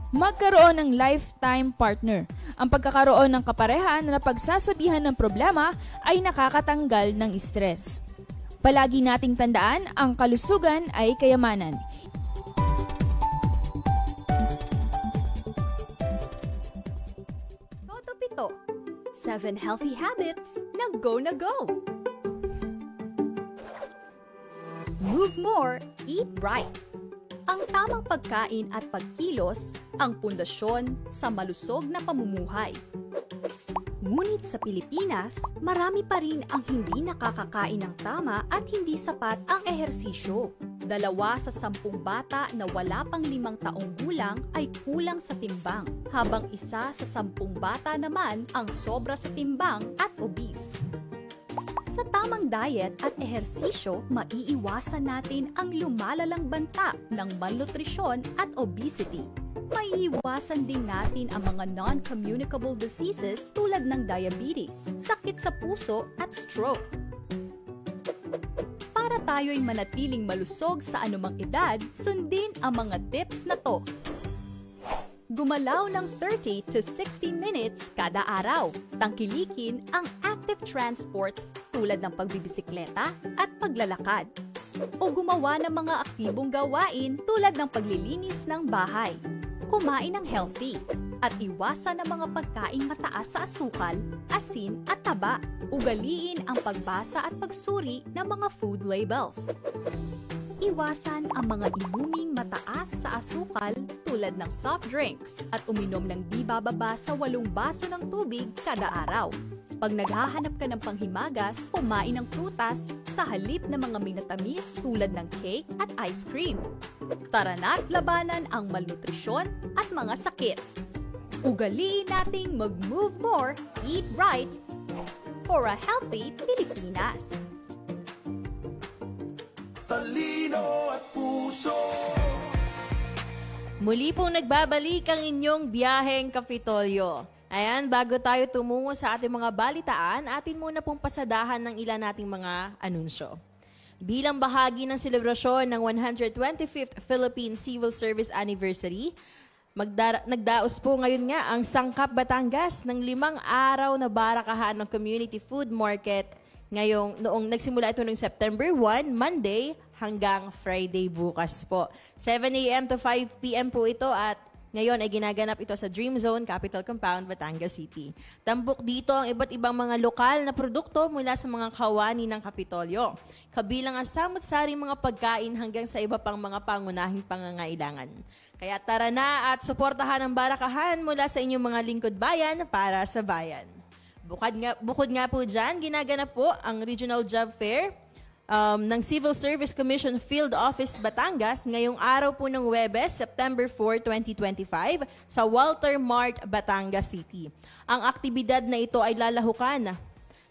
Magkaroon ng lifetime partner. Ang pagkakaroon ng kapareha na napagsasabihan ng problema ay nakakatanggal ng stress. Palagi nating tandaan, ang kalusugan ay kayamanan. Toto Pito, 7 healthy habits na go! Move more, eat right. Ang tamang pagkain at pagkilos ang pundasyon sa malusog na pamumuhay. Ngunit sa Pilipinas, marami pa rin ang hindi nakakakain ng tama at hindi sapat ang ehersisyo. 2 sa 10 bata na wala pang 5 taong gulang ay kulang sa timbang, habang 1 sa 10 bata naman ang sobra sa timbang at obese. Sa tamang diet at ehersisyo, maiiwasan natin ang lumalalang banta ng malnutrisyon at obesity. Maiiwasan din natin ang mga non-communicable diseases tulad ng diabetes, sakit sa puso at stroke. Para tayo'y manatiling malusog sa anumang edad, sundin ang mga tips na to. Gumalaw ng 30 to 60 minutes kada araw. Tangkilikin ang active transport tulad ng pagbibisikleta at paglalakad. O gumawa ng mga aktibong gawain tulad ng paglilinis ng bahay. Kumain ng healthy at iwasan ang mga pagkaing mataas sa asukal, asin at taba. Ugaliin ang pagbasa at pagsuri ng mga food labels. Iwasan ang mga inuming mataas sa asukal tulad ng soft drinks at uminom ng di bababa sa 8 baso ng tubig kada araw. Pag naghahanap ka ng panghimagas, kumain ng prutas sa halip ng mga minatamis tulad ng cake at ice cream. Tara na't labanan ang malnutrisyon at mga sakit. Ugaliin nating mag-move more, eat right, for a healthy Pilipinas. Talino at puso. Muli pong nagbabalik ang inyong biyaheng Kapitolyo. Ayan, bago tayo tumungo sa ating mga balitaan, atin muna pong pasadahan ng ilan nating mga anunsyo. Bilang bahagi ng selebrasyon ng 125th Philippine Civil Service Anniversary, nagdaos po ngayon nga ang Sangkap Batangas ng 5 araw na barakahan ng Community Food Market noong nagsimula ito noong September 1, Monday, hanggang Friday bukas po. 7 a.m. to 5 p.m. po ito at ngayon ay ginaganap ito sa Dream Zone, Capital Compound, Batangas City. Tambok dito ang iba't ibang mga lokal na produkto mula sa mga kawani ng Kapitolyo. Kabilang ang samot-saring mga pagkain hanggang sa iba pang mga pangunahing pangangailangan. Kaya tara na at suportahan ang barakahan mula sa inyong mga lingkod bayan para sa bayan. Bukod nga po dyan, ginaganap po ang Regional Job Fair ng Civil Service Commission Field Office Batangas ngayong araw po ng Huwebes, September 4, 2025 sa Walter Mart, Batangas City. Ang aktibidad na ito ay lalahukan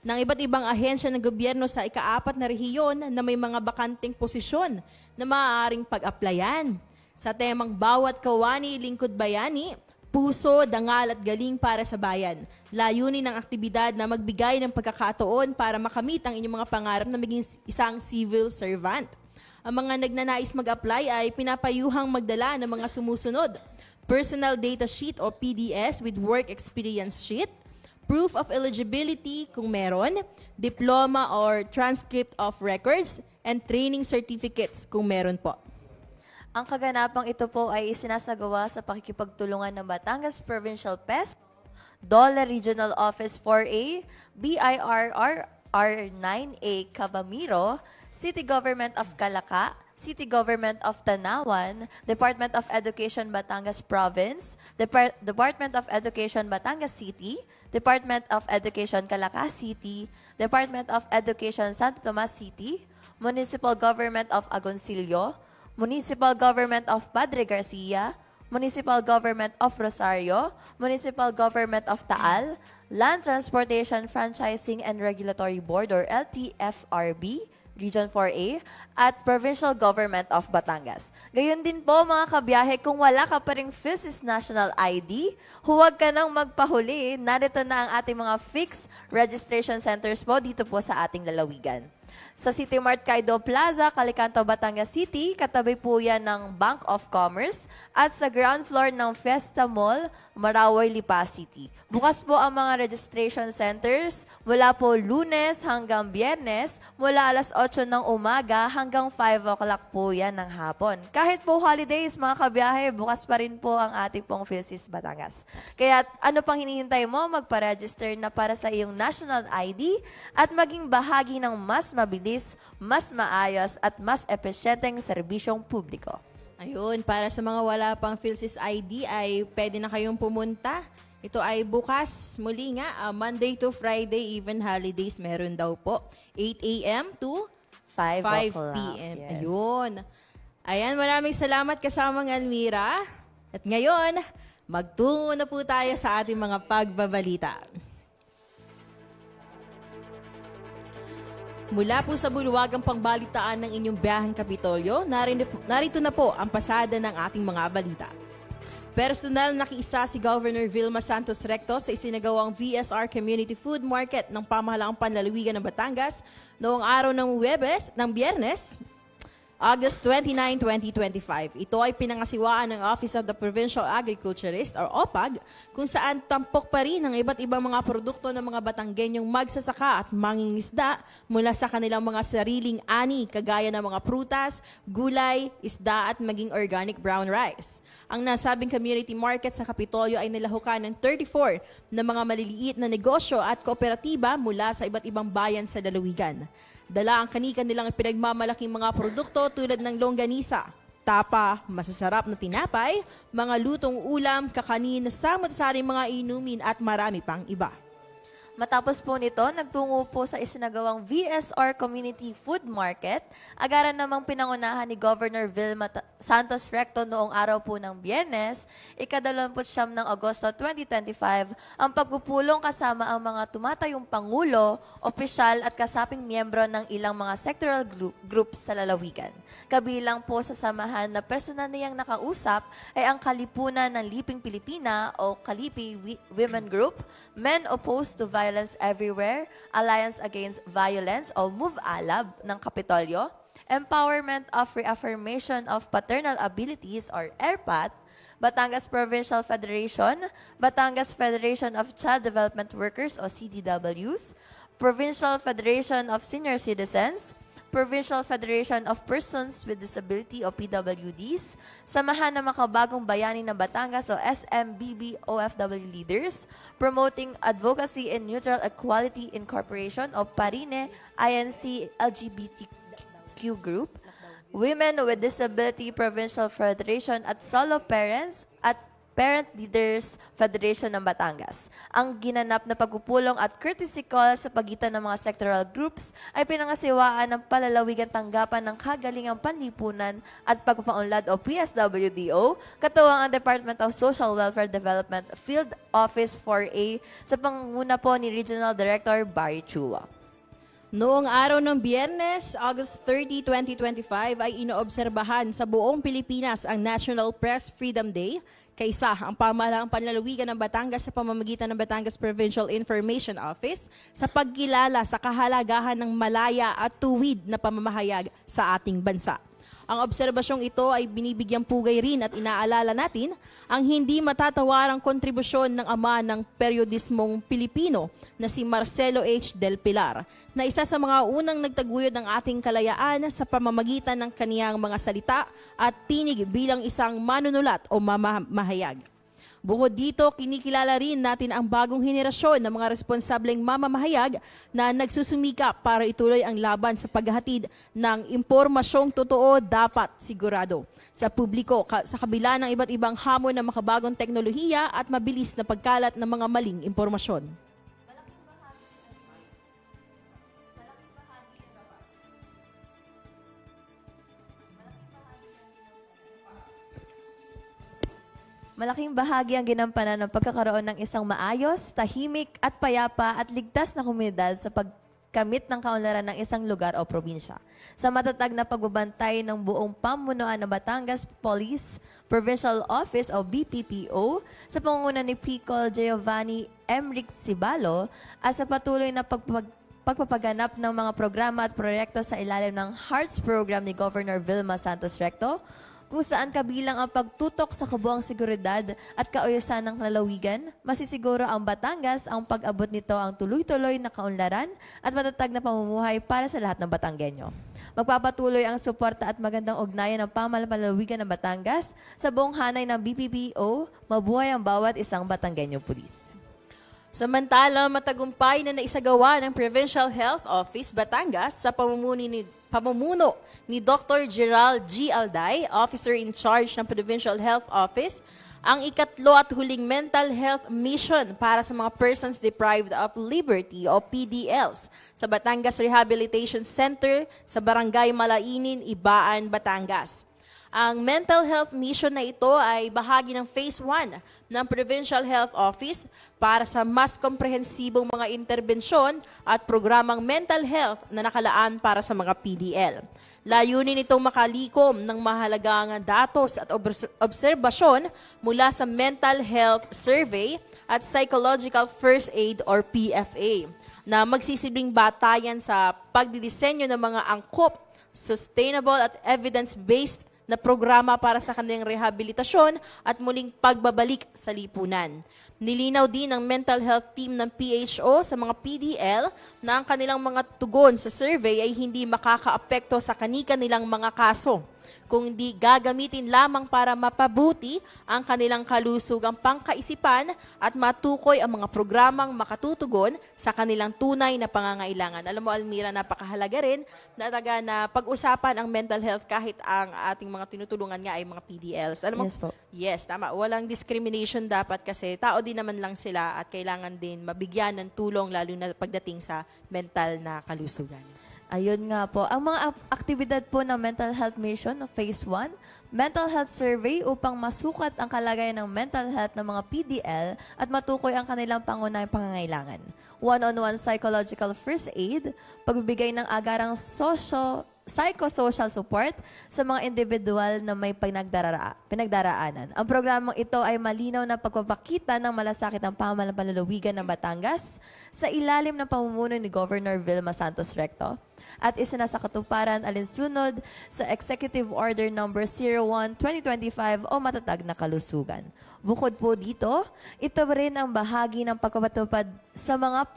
ng iba't ibang ahensya ng gobyerno sa ika-4 na rehiyon na may mga bakanting posisyon na maaaring pag-applyan. Sa temang bawat kawani, lingkod bayani, puso, dangal at galing para sa bayan. Layunin ng aktibidad na magbigay ng pagkakataon para makamit ang inyong mga pangarap na maging isang civil servant. Ang mga nagnanais mag-apply ay pinapayuhang magdala ng mga sumusunod: Personal Data Sheet o PDS with Work Experience Sheet, Proof of Eligibility kung meron, Diploma or Transcript of Records, and Training Certificates kung meron po. Ang kaganapang ito po ay isinasagawa sa pakikipagtulungan ng Batangas Provincial PESCO, DOLE Regional Office 4A, BIRR 9A Cabamiro, City Government of Calaca, City Government of Tanawan, Department of Education Batangas Province, Department of Education Batangas City, Department of Education Calaca City, Department of Education Santo Tomas City, Municipal Government of Agoncillo, Municipal Government of Padre Garcia, Municipal Government of Rosario, Municipal Government of Taal, Land Transportation Franchising and Regulatory Board or LTFRB, Region 4A, at Provincial Government of Batangas. Gayon din po mga kabiyahe, kung wala ka pa ring PhilSys National ID, huwag ka nang magpahuli. Narito na ang ating mga fixed registration centers po dito po sa ating lalawigan. Sa City Mart Kaido Plaza, Calicanto, Batangas City, katabi po yan ng Bank of Commerce, at sa ground floor ng Fiesta Mall, Maraoy, Lipa City. Bukas po ang mga registration centers mula po Lunes hanggang Biyernes, mula alas 8 ng umaga hanggang 5 o'clock po yan ng hapon. Kahit po holidays mga kabiyahe, bukas pa rin po ang ating pong PhilSys Batangas. Kaya ano pang hinihintay mo? Magpa-register na para sa iyong national ID at maging bahagi ng mas mabilis, mas maayos at mas epesyenteng serbisyong publiko. Ayun, para sa mga wala pang PhilSys ID ay pwede na kayong pumunta. Ito ay bukas muli nga, Monday to Friday, even holidays meron daw po. 8 a.m. to 5 p.m. Yes. Ayun. Ayan, maraming salamat kasamang Almira. At ngayon, magtungo na po tayo sa ating mga pagbabalita. Mula po sa bulwagang pangbalitaan ng inyong biyaheng Kapitolyo, narito na po ang pasada ng ating mga balita. Personal nakiisa si Governor Vilma Santos Recto sa isinagawang VSR Community Food Market ng Pamahalaang Panlalawigan ng Batangas noong araw ng Biyernes, August 29, 2025. Ito ay pinangasiwaan ng Office of the Provincial Agriculturist or OPAG, kung saan tampok pa rin ang iba't ibang mga produkto ng mga Batanggenyong magsasaka at mangingisda mula sa kanilang mga sariling ani, kagaya ng mga prutas, gulay, isda at maging organic brown rice. Ang nasabing community market sa Kapitolyo ay nilahukan ng 34 na mga maliliit na negosyo at kooperatiba mula sa iba't ibang bayan sa lalawigan. Dala ang kanilang pinagmamalaking mga produkto tulad ng longganisa, tapa, masasarap na tinapay, mga lutong ulam, kakanin, samot-saring mga inumin at marami pang iba. Matapos po nito, nagtungo po sa isinagawang VSR Community Food Market. Agaran namang pinangunahan ni Governor Vilma Santos Recto noong araw po ng Biyernes, ika-29 ng Agosto 2025, ang pagpupulong kasama ang mga tumatayong Pangulo, opisyal at kasaping miyembro ng ilang mga sectoral groups sa lalawigan. Kabilang po sa samahan na personal niyang nakausap ay ang Kalipunan ng Liping Pilipina o Kalipi Women Group, Men Opposed to Violence Everywhere, Alliance Against Violence o MOVE-ALAB ng Kapitolyo, Empowerment of Reaffirmation of Paternal Abilities or ERPAT, Batangas Provincial Federation, Batangas Federation of Child Development Workers o CDWs, Provincial Federation of Senior Citizens, Provincial Federation of Persons with Disability o PWDs, Samahan ng Makabagong Bayani ng Batangas o SMBB OFW Leaders, Promoting Advocacy and Neutral Equality Incorporation o PARINE INC LGBTQ Group, Women with Disability Provincial Federation at Solo Parents at Parent Leaders Federation ng Batangas. Ang ginanap na pagpupulong at courtesy call sa pagitan ng mga sectoral groups ay pinangasiwaan ng palalawigan tanggapan ng Kagalingang Panlipunan at Pagpapaunlad o PSWDO, katuwang ang Department of Social Welfare Development Field Office 4A sa pangunguna po ni Regional Director Barry Chua. Noong araw ng Biyernes, August 30, 2025 ay inoobserbahan sa buong Pilipinas ang National Press Freedom Day. Kaisa ang pamahalaang panlalawigan ng Batangas sa pamamagitan ng Batangas Provincial Information Office sa pagkilala sa kahalagahan ng malaya at tuwid na pamamahayag sa ating bansa. Ang obserbasyong ito ay binibigyang pugay rin at inaalala natin ang hindi matatawarang kontribusyon ng ama ng periodismong Pilipino na si Marcelo H. Del Pilar, na isa sa mga unang nagtaguyod ng ating kalayaan sa pamamagitan ng kaniyang mga salita at tinig bilang isang manunulat o mamamahayag. Bukod dito, kinikilala rin natin ang bagong henerasyon ng mga responsableng mamamahayag na nagsusumikap para ituloy ang laban sa paghahatid ng impormasyong totoo dapat sigurado sa publiko sa kabila ng iba't ibang hamon ng makabagong teknolohiya at mabilis na pagkalat ng mga maling impormasyon. Malaking bahagi ang ginampanan ng pagkakaroon ng isang maayos, tahimik at payapa at ligtas na komunidad sa pagkamit ng kaunlaran ng isang lugar o probinsya. Sa matatag na pagbabantay ng buong pamunuan ng Batangas Police Provincial Office o BPPO sa pangunguna ni Picol Giovanni Emric Cibalo at sa patuloy na pagpapaganap ng mga programa at proyekto sa ilalim ng HEARTS program ni Governor Vilma Santos Recto, kung saan kabilang ang pagtutok sa kabuang seguridad at kaayusan ng lalawigan, masisiguro ang Batangas ang pag-abot nito ang tuloy-tuloy na kaunlaran at matatag na pamumuhay para sa lahat ng Batanggenyo. Magpapatuloy ang suporta at magandang ugnayan ng pamalampalalawigan ng Batangas sa buong hanay ng BPPO, mabuhay ang bawat isang Batanggenyo Pulis. Samantala, matagumpay na naisagawa ng Provincial Health Office Batangas sa pamumuno ni Dr. Gerald G. Alday, Officer in Charge ng Provincial Health Office, ang ikatlo at huling mental health mission para sa mga persons deprived of liberty o PDLs sa Batangas Rehabilitation Center sa Barangay Malainin, Ibaan, Batangas. Ang mental health mission na ito ay bahagi ng Phase 1 ng Provincial Health Office para sa mas komprehensibong mga interbensyon at programang mental health na nakalaan para sa mga PDL. Layunin nitong makalikom ng mahalagang datos at obserbasyon mula sa Mental Health Survey at Psychological First Aid or PFA na magsisilbing batayan sa pagdidisenyo ng mga angkop, sustainable at evidence-based na programa para sa kanilang rehabilitasyon at muling pagbabalik sa lipunan. Nilinaw din ng mental health team ng PHO sa mga PDL na ang kanilang mga tugon sa survey ay hindi makakaapekto sa kanilang mga kaso. kundi gagamitin lamang para mapabuti ang kanilang kalusugang pangkaisipan at matukoy ang mga programang makatutugon sa kanilang tunay na pangangailangan. Alam mo, Almira, napakahalaga rin na pag-usapan ang mental health kahit ang ating mga tinutulungan nga ay mga PDLs. Alam mo, Yes po. yes, tama. Walang discrimination dapat kasi tao din naman lang sila at kailangan din mabigyan ng tulong lalo na pagdating sa mental na kalusugan. Ayun nga po. Ang mga aktibidad po ng Mental Health Mission ng Phase 1, Mental Health Survey upang masukat ang kalagayan ng mental health ng mga PDL at matukoy ang kanilang pangunahing pangangailangan. One-on-one psychological first aid, pagbibigay ng agarang psychosocial support sa mga individual na may pinagdaraanan. Ang programang ito ay malinaw na pagpapakita ng malasakit ng pamahalaan panlalawigan ng Batangas sa ilalim ng pamumuno ni Governor Vilma Santos Recto at isinasakatuparan alinsunod sa Executive Order No. 01-2025 o matatag na kalusugan. Bukod po dito, ito rin ang bahagi ng pagpapatupad sa mga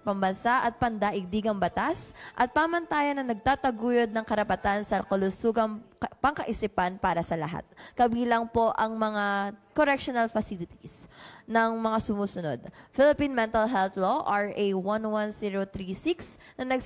pambansa at pandaigdigang batas at pamantayan na nagtataguyod ng karapatan sa kalusugang pangkaisipan para sa lahat. Kabilang po ang mga correctional facilities ng mga sumusunod. Philippine Mental Health Law, RA 11036, na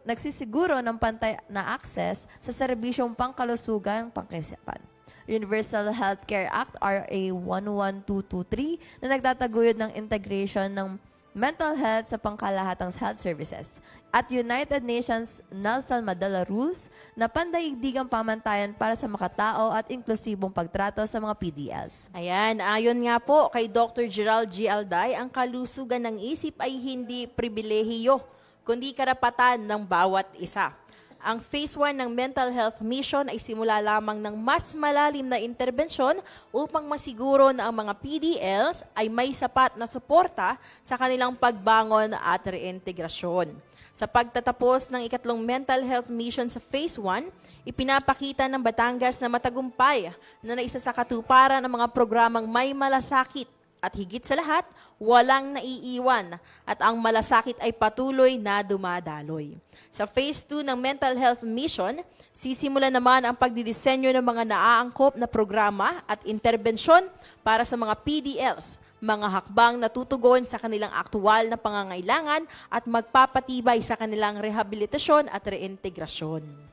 nagsisiguro ng pantay na access sa serbisyong pangkalusugan pangkaisipan. Universal Healthcare Act, RA 11223, na nagtataguyod ng integration ng mental health sa pangkalahatang health services. At United Nations Nelson Mandela Rules na pandaigdigang pamantayan para sa makatao at inklusibong pagtrato sa mga PDLs. Ayan, ayon nga po kay Dr. Gerald G. Alday, ang kalusugan ng isip ay hindi pribilehiyo, kundi karapatan ng bawat isa. Ang Phase 1 ng Mental Health Mission ay simula lamang ng mas malalim na interbensyon upang masiguro na ang mga PDLs ay may sapat na suporta sa kanilang pagbangon at reintegrasyon. Sa pagtatapos ng ikatlong Mental Health Mission sa Phase 1, ipinapakita ng Batangas na matagumpay na naisa sa katuparan ng mga programang may malasakit. At higit sa lahat, walang naiiwan at ang malasakit ay patuloy na dumadaloy. Sa Phase 2 ng Mental Health Mission, sisimula naman ang pagdidisenyo ng mga naaangkop na programa at interbensyon para sa mga PDLs, mga hakbang na tutugon sa kanilang aktual na pangangailangan at magpapatibay sa kanilang rehabilitasyon at reintegrasyon.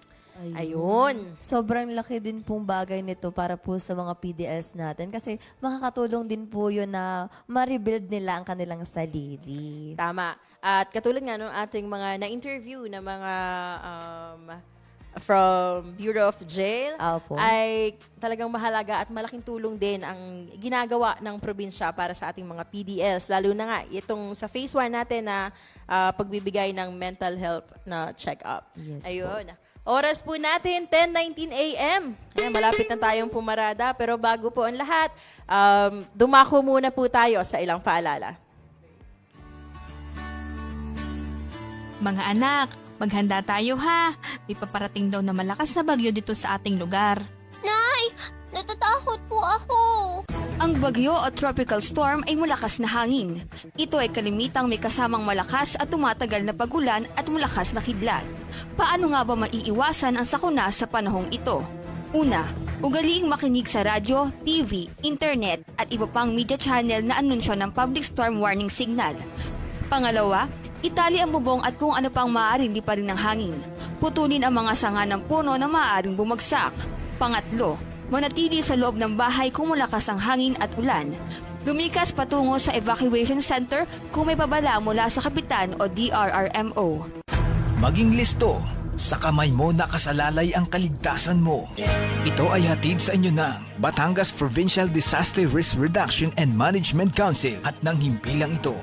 Ayun. Sobrang laki din pong bagay nito para po sa mga PDLs natin kasi makakatulong din po yun na ma-rebuild nila ang kanilang sarili. Tama. At katulad nga ng ating mga na-interview na mga from Bureau of Jail, ay talagang mahalaga at malaking tulong din ang ginagawa ng probinsya para sa ating mga PDLs. Lalo na nga, itong sa Phase 1 natin na pagbibigay ng mental health na check-up. Yes, ayun. Oras po natin, 10:19 a.m. Ayan, malapit na tayong pumarada. Pero bago po ang lahat, dumako muna po tayo sa ilang paalala. Mga anak, maghanda tayo ha. May paparating daw na malakas na bagyo dito sa ating lugar. Nay, natatakot po ako. Ang bagyo o tropical storm ay malakas na hangin. Ito ay kalimitang may kasamang malakas at tumatagal na pagulan at malakas na kidlat. Paano nga ba maiiwasan ang sakuna sa panahong ito? Una, ugaliing makinig sa radyo, TV, internet at iba pang media channel na anunsyo ng public storm warning signal. Pangalawa, itali ang bubong at kung ano pang maaaring liparin ng hangin. Putulin ang mga sanga ng puno na maaaring bumagsak. Pangatlo, manatili sa loob ng bahay kung malakas ang hangin at ulan. Lumikas patungo sa evacuation center kung may babala mula sa kapitan o DRRMO. Maging listo, sa kamay mo nakasalalay ang kaligtasan mo. Ito ay hatid sa inyo ng Batangas Provincial Disaster Risk Reduction and Management Council at ng himpilang ito.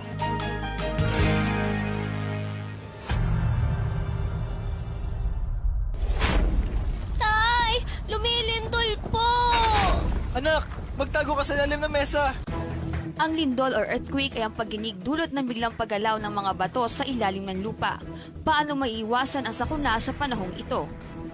Lumilindol po! Anak, magtago ka sa ilalim ng mesa. Ang lindol or earthquake ay ang pagginig dulot ng biglang paggalaw ng mga bato sa ilalim ng lupa. Paano maiiwasan ang sakuna sa panahong ito?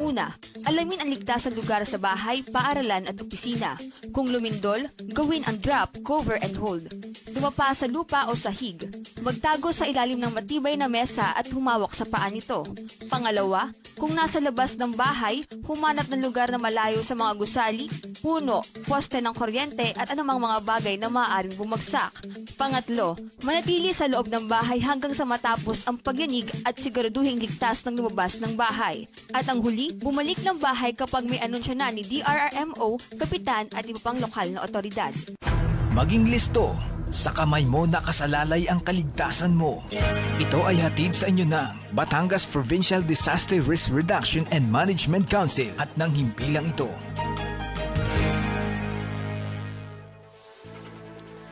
Una, alamin ang ligtasang lugar sa bahay, paaralan at opisina. Kung lumindol, gawin ang drop, cover and hold. Dumapa sa lupa o sahig. Magtago sa ilalim ng matibay na mesa at humawak sa paa nito. Pangalawa, kung nasa labas ng bahay, humanap ng lugar na malayo sa mga gusali, puno, poste ng kuryente at anumang mga bagay na maaaring bumagsak. Pangatlo, manatili sa loob ng bahay hanggang sa matapos ang pagyanig at siguraduhing ligtas ng lumabas ng bahay. At ang huli, bumalik ng bahay kapag may anunsyo na ni DRRMO, kapitan at iba pang lokal na otoridad. Maging listo, sa kamay mo nakasalalay ang kaligtasan mo. Ito ay hatid sa inyo ng Batangas Provincial Disaster Risk Reduction and Management Council at ng himpilang ito.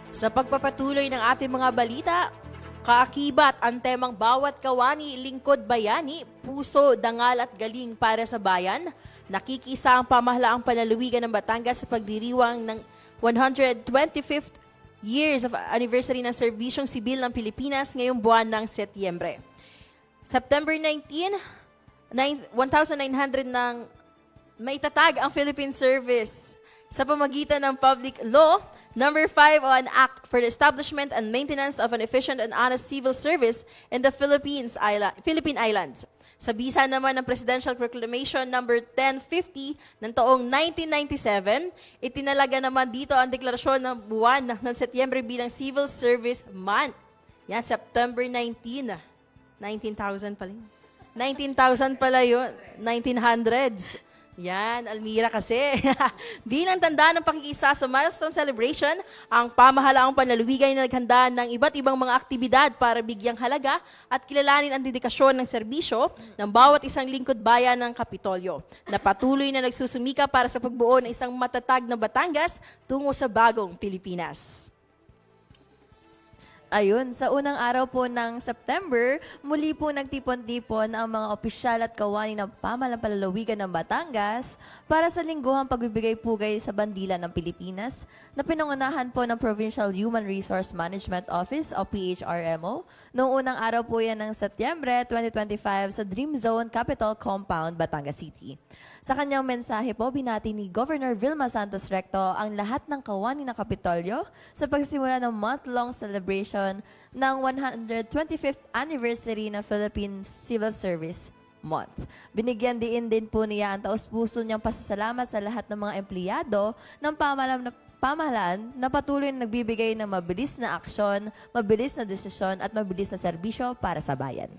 Sa pagpapatuloy ng ating mga balita, kaakibat ang temang bawat kawani, lingkod bayani, puso, dangal at galing para sa bayan. Nakikisa ang pamahalaang panlalawigan ng Batangas sa pagdiriwang ng 125th years of anniversary ng serbisyong sibil ng Pilipinas ngayong buwan ng Setyembre. September 19, 1900 nang maitatag ang Philippine Service sa pamagitan ng Public Law Number 5 o an Act for the Establishment and Maintenance of an Efficient and Honest Civil Service in the Philippine Islands. Sa bisa naman ng Presidential Proclamation Number 1050 ng taong 1997, itinalaga naman dito ang deklarasyon ng buwan ng Setyembre bilang Civil Service Month. Yan, September 19. 19,000 pala yun. 19,000 pala yun. 1900s. Yan, Almira kasi. Bilang tanda ng pakikisa sa milestone celebration, ang pamahalaang panlalawigan na naghanda ng iba't ibang mga aktibidad para bigyang halaga at kilalanin ang dedikasyon ng serbisyo ng bawat isang lingkod bayan ng Kapitolyo na patuloy na nagsusumika para sa pagbuo ng isang matatag na Batangas tungo sa bagong Pilipinas. Ayun, sa unang araw po ng September, muli po nagtipon-tipon ang mga opisyal at kawani ng pamahalaang panlalawigan ng Batangas para sa lingguhang pagbibigay-pugay sa bandila ng Pilipinas na pinangunahan po ng Provincial Human Resource Management Office o PHRMO noong unang araw po yan ng Setyembre 2025 sa Dream Zone Capital Compound, Batangas City. Sa kanyang mensahe po, binati ni Governor Vilma Santos Recto ang lahat ng kawani ng Kapitolyo sa pagsimula ng month-long celebration ng 125th anniversary ng Philippine Civil Service Month. Binigyan din po niya ang taos-puso niyang pasasalamat sa lahat ng mga empleyado ng pamahalaan na patuloy na nagbibigay ng mabilis na aksyon, mabilis na desisyon at mabilis na serbisyo para sa bayan.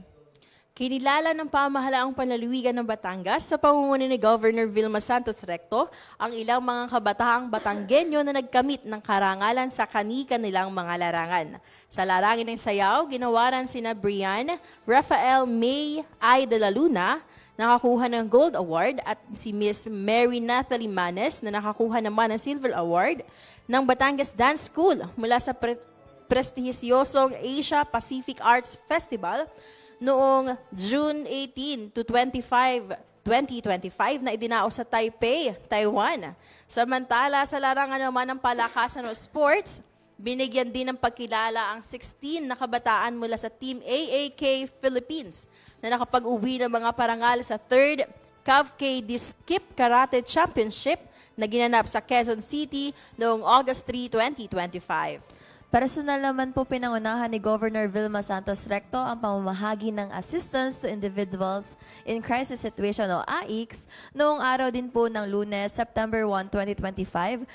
Kinilala ng pamahalaang panlalawigan ng Batangas sa pamumuno ni Governor Vilma Santos Recto ang ilang mga kabataang Batanggenyo na nagkamit ng karangalan sa kani-kanilang mga larangan. Sa larangin ng sayaw, ginawaran sina Brian, Rafael May I. de la Luna, nakakuha ng Gold Award, at si Miss Mary Nathalie Manes na nakakuha naman ng Silver Award ng Batangas Dance School mula sa prestigiosong Asia Pacific Arts Festival noong June 18 to 25, 2025 na idinaos sa Taipei, Taiwan. Samantala, sa larangan naman ng palakasan o sports, binigyan din ng pagkilala ang 16 na kabataan mula sa Team AAK Philippines na nakapag-uwi ng mga parangal sa 3rd CAVK Skip Karate Championship na ginanap sa Quezon City noong August 3, 2025. Personal naman po pinangunahan ni Governor Vilma Santos Recto ang pamamahagi ng Assistance to Individuals in Crisis Situation o AICS noong araw din po ng Lunes, September 1, 2025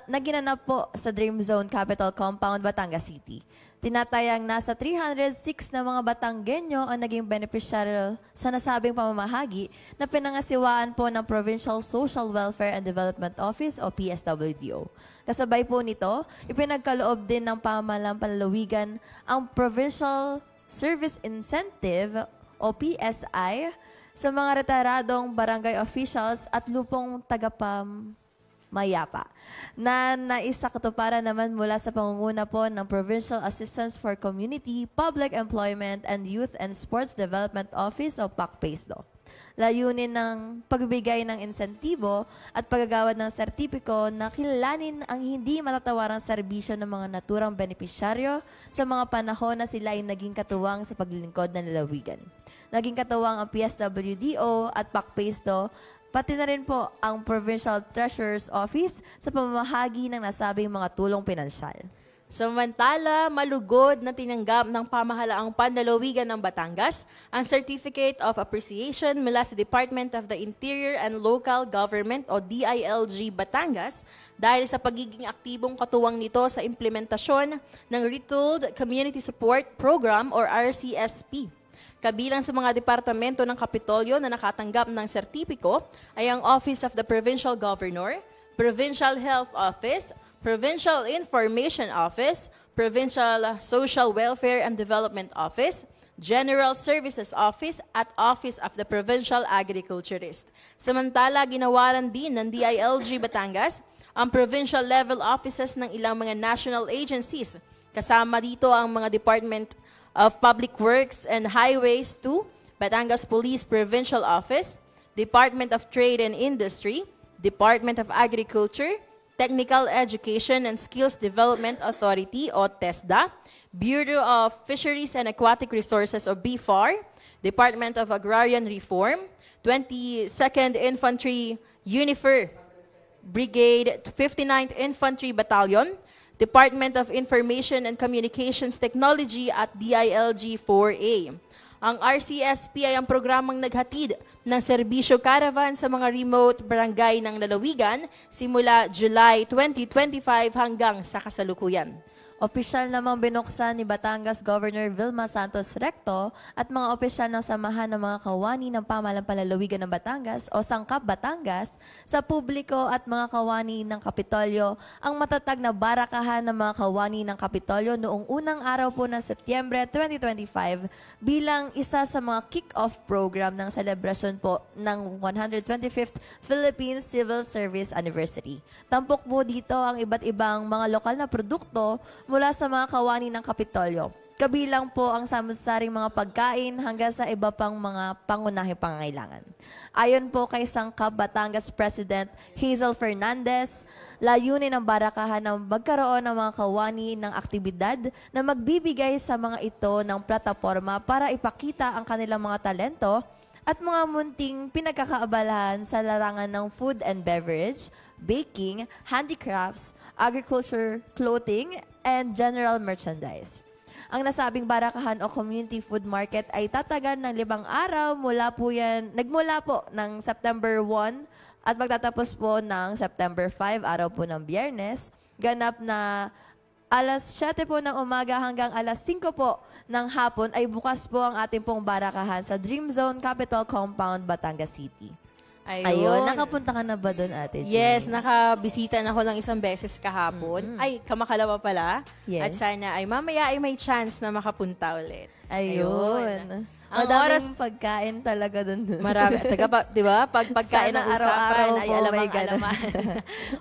naginanap po sa Dream Zone Capital Compound, Batangas City. Tinatayang nasa 306 na mga Batanggenyo ang naging beneficiary sa nasabing pamamahagi na pinangasiwaan po ng Provincial Social Welfare and Development Office o PSWDO. Kasabay po nito, ipinagkaloob din ng pamahalaang panlalawigan ang Provincial Service Incentive o PSI sa mga retiradong barangay officials at lupong tagapamayapa na naisakatuparan naman mula sa pangunguna po ng Provincial Assistance for Community, Public Employment and Youth and Sports Development Office o PACPASDO. Layunin ng pagbibigay ng insentibo at paggagawad ng sertipiko na kilalanin ang hindi matatawarang serbisyo ng mga naturang benepisyaryo sa mga panahon na sila ay naging katuwang sa paglilingkod ng lalawigan. Naging katuwang ang PSWDO at PACPACDO, pati na rin po ang Provincial Treasurer's Office sa pamamahagi ng nasabing mga tulong pinansyal. Samantala, malugod na tinanggap ng pamahalaang panlalawigan ng Batangas ang Certificate of Appreciation mula sa Department of the Interior and Local Government o DILG Batangas dahil sa pagiging aktibong katuwang nito sa implementasyon ng Retooled Community Support Program or RCSP. Kabilang sa mga departamento ng Kapitolyo na nakatanggap ng sertipiko ay ang Office of the Provincial Governor, Provincial Health Office, Provincial Information Office, Provincial Social Welfare and Development Office, General Services Office at Office of the Provincial Agriculturist. Samantala, ginawaran din ng DILG Batangas ang provincial level offices ng ilang mga national agencies. Kasama dito ang mga Department of Public Works and Highways 2, Batangas Police Provincial Office, Department of Trade and Industry, Department of Agriculture, Technical Education and Skills Development Authority o TESDA, Bureau of Fisheries and Aquatic Resources o BFAR, Department of Agrarian Reform, 22nd Infantry Unifor Brigade, 59th Infantry Battalion, Department of Information and Communications Technology at DILG 4A. Ang RCSP ay ang programang naghatid ng serbisyo caravan sa mga remote barangay ng lalawigan simula July 2025 hanggang sa kasalukuyan. Opisyal namang binuksan ni Batangas Governor Vilma Santos Recto at mga opisyal ng Samahan ng mga Kawani ng Pamahalang Panlalawigan ng Batangas o Sangkap Batangas sa publiko at mga kawani ng Kapitolyo ang matatag na barakahan ng mga kawani ng Kapitolyo noong unang araw po ng Setyembre 2025 bilang isa sa mga kick-off program ng selebrasyon po ng 125th Philippine Civil Service Anniversary. Tampok po dito ang iba't ibang mga lokal na produkto mula sa mga kawani ng Kapitolyo. Kabilang po ang samot-saring mga pagkain hanggang sa iba pang mga pangunahing pangangailangan. Ayon po kay Sangkap Batangas President Hazel Fernandez, layunin ng barakahan ng magkaroon ng mga kawani ng aktibidad na magbibigay sa mga ito ng plataforma para ipakita ang kanilang mga talento at mga munting pinagkakaabalahan sa larangan ng food and beverage, baking, handicrafts, agriculture, clothing, and general merchandise. Ang nasabing barakahan o community food market ay tatagan ng 5 araw nagmula po ng September 1 at magtatapos po ng September 5, araw po ng Biyernes. Ganap na alas 7 po ng umaga hanggang alas 5 po ng hapon ay bukas po ang ating pong barakahan sa Dream Zone Capital Compound, Batangas City. Ayun, nakapunta ka na ba doon, Ate Jean? Yes, nakabisita na ako ng isang beses kahapon. Ay, kamakalawa pala. Yes. At sana ay mamaya ay may chance na makapunta ulit. Ayun. Ang Madaming pagkain talaga doon. Marami. Di ba? Pag pagkain ng usapan ay alamang-alaman.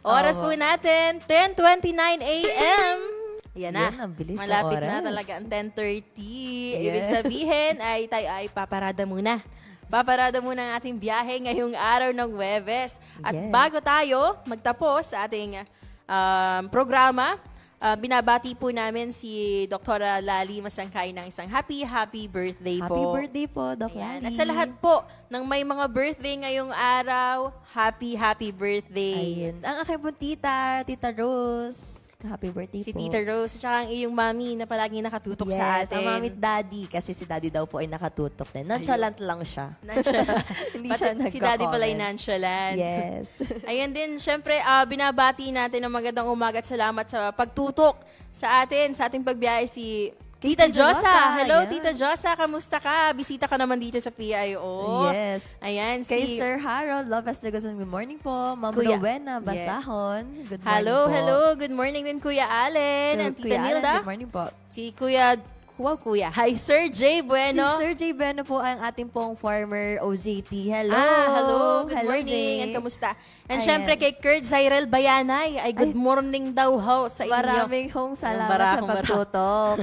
Oras po natin, 10:29 a.m. Yan na. Yan, ang bilis na Malapit oras. na talaga ang 10:30. Ibig sabihin ay tayo ay paparada muna. Paparada muna ang ating biyahe ngayong araw ng Huwebes. At bago tayo magtapos sa ating programa, binabati po namin si Dr. Lali Masangkay ng isang happy birthday po. Happy birthday po, Doc Lali. At sa lahat po ng may mga birthday ngayong araw, happy birthday. Ayun. Ang aking po Tita Rose. Happy birthday Si po. Tita Rose, at saka ang iyong mami na palagi nakatutok sa atin. Ang mami at daddy, kasi si daddy daw po ay nakatutok din. Nonchalant lang siya. Hindi siya nagko-comment. Si daddy pala ay nonchalant. Yes. Ayan din, syempre, binabati natin ng magandang umaga at salamat sa pagtutok sa atin, sa ating pagbiyahe si Tita Josa. Hello, ayan. Tita Josa. Kamusta ka? Bisita ka naman dito sa PIO. Yes. Ayan, Kay Sir Harold Lopez de Guzman, good morning po. Ma'am Kuya. Rowena Basahon, good morning Hello, po. Hello. Good morning din, Kuya Allen. And Tita Kuya Alan, Nilda. good morning po. Si Kuya Wow, kuya. Hi, Sir Jay Bueno. Si Sir Jay Bueno po ang ating pong former OJT. Hello! Hello. Good morning. Jay. And kamusta? And Ayan. syempre kay Kurt Cyril Bayanay, ay good morning daw ho sa inyo. Maraming salamat sa pagtutok.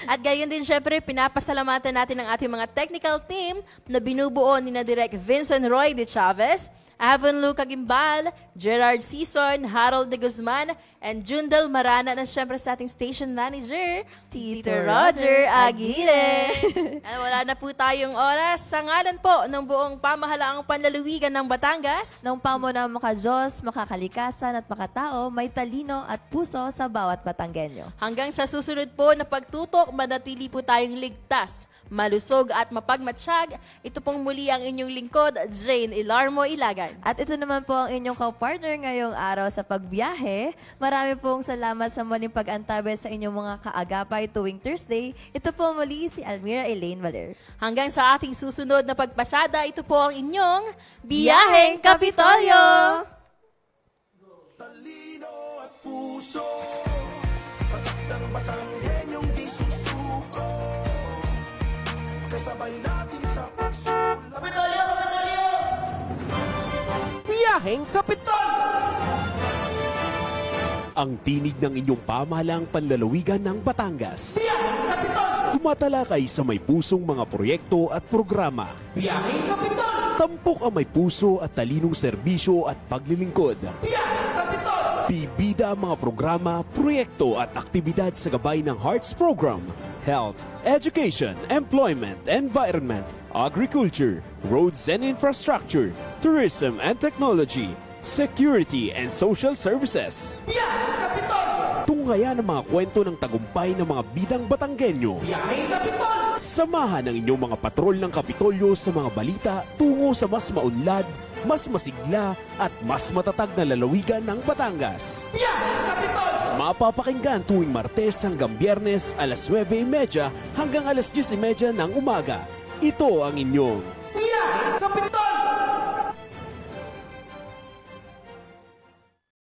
At gayon din syempre, pinapasalamatan natin ang ating mga technical team na binubuo ni na Direk Vincent Roy de Chavez, Avon Luca Gimbal, Gerard Sison, Harold de Guzman, and Jundel Marana na syempre sa ating station manager, Tito Roger Aguirre. At wala na po tayong oras. Sa ngalan po ng buong pamahalaang panlalawigan ng Batangas, ng pamuna maka-Diyos, makakalikasan at makatao, may talino at puso sa bawat Batanggenyo. hanggang sa susunod po na pagtutok, manatili po tayong ligtas, malusog at mapagmatsyag. Ito pong muli ang inyong lingkod, Jane Ilarmo Ilagan. At ito naman po ang inyong ka-partner ngayong araw sa pagbiyahe. Marami pong salamat sa muling pag-antabi sa inyong mga kaagapay tuwing Thursday. Ito po muli si Almira Elaine Valer. Hanggang sa ating susunod na pagpasada, ito po ang inyong Biyaheng Kapitolyo! Talino at puso, tatak ng Batanggenyong di susuko, kasabay natin sa pagsulong. Kapitolyo! Kapitolyo! Biyaheng Kapitol! Ang tinig ng inyong pamahalaang panlalawigan ng Batangas. Biyaheng Kapitol! Tumatalakay sa may pusong mga proyekto at programa. Biyaheng Kapitol! Tampok ang may puso at talinong serbisyo at paglilingkod. Biyaheng Kapitol! Bibida ang mga programa, proyekto at aktibidad sa gabay ng Hearts Program, Health, Education, Employment, Environment, Agriculture, Roads and Infrastructure, Tourism and Technology, Security and Social Services. Biyaheng Kapitol! Tunghayan ang mga kwento ng tagumpay ng mga bidang Batanggenyo. Biyaheng Kapitol! Samahan ang inyong mga patrol ng Kapitolyo sa mga balita tungo sa mas maunlad, mas masigla at mas matatag na lalawigan ng Batangas. Biyaheng Kapitol! Mapapakinggan tuwing Martes hanggang Biyernes alas 9:30 hanggang alas 10:30 ng umaga. Ito ang inyong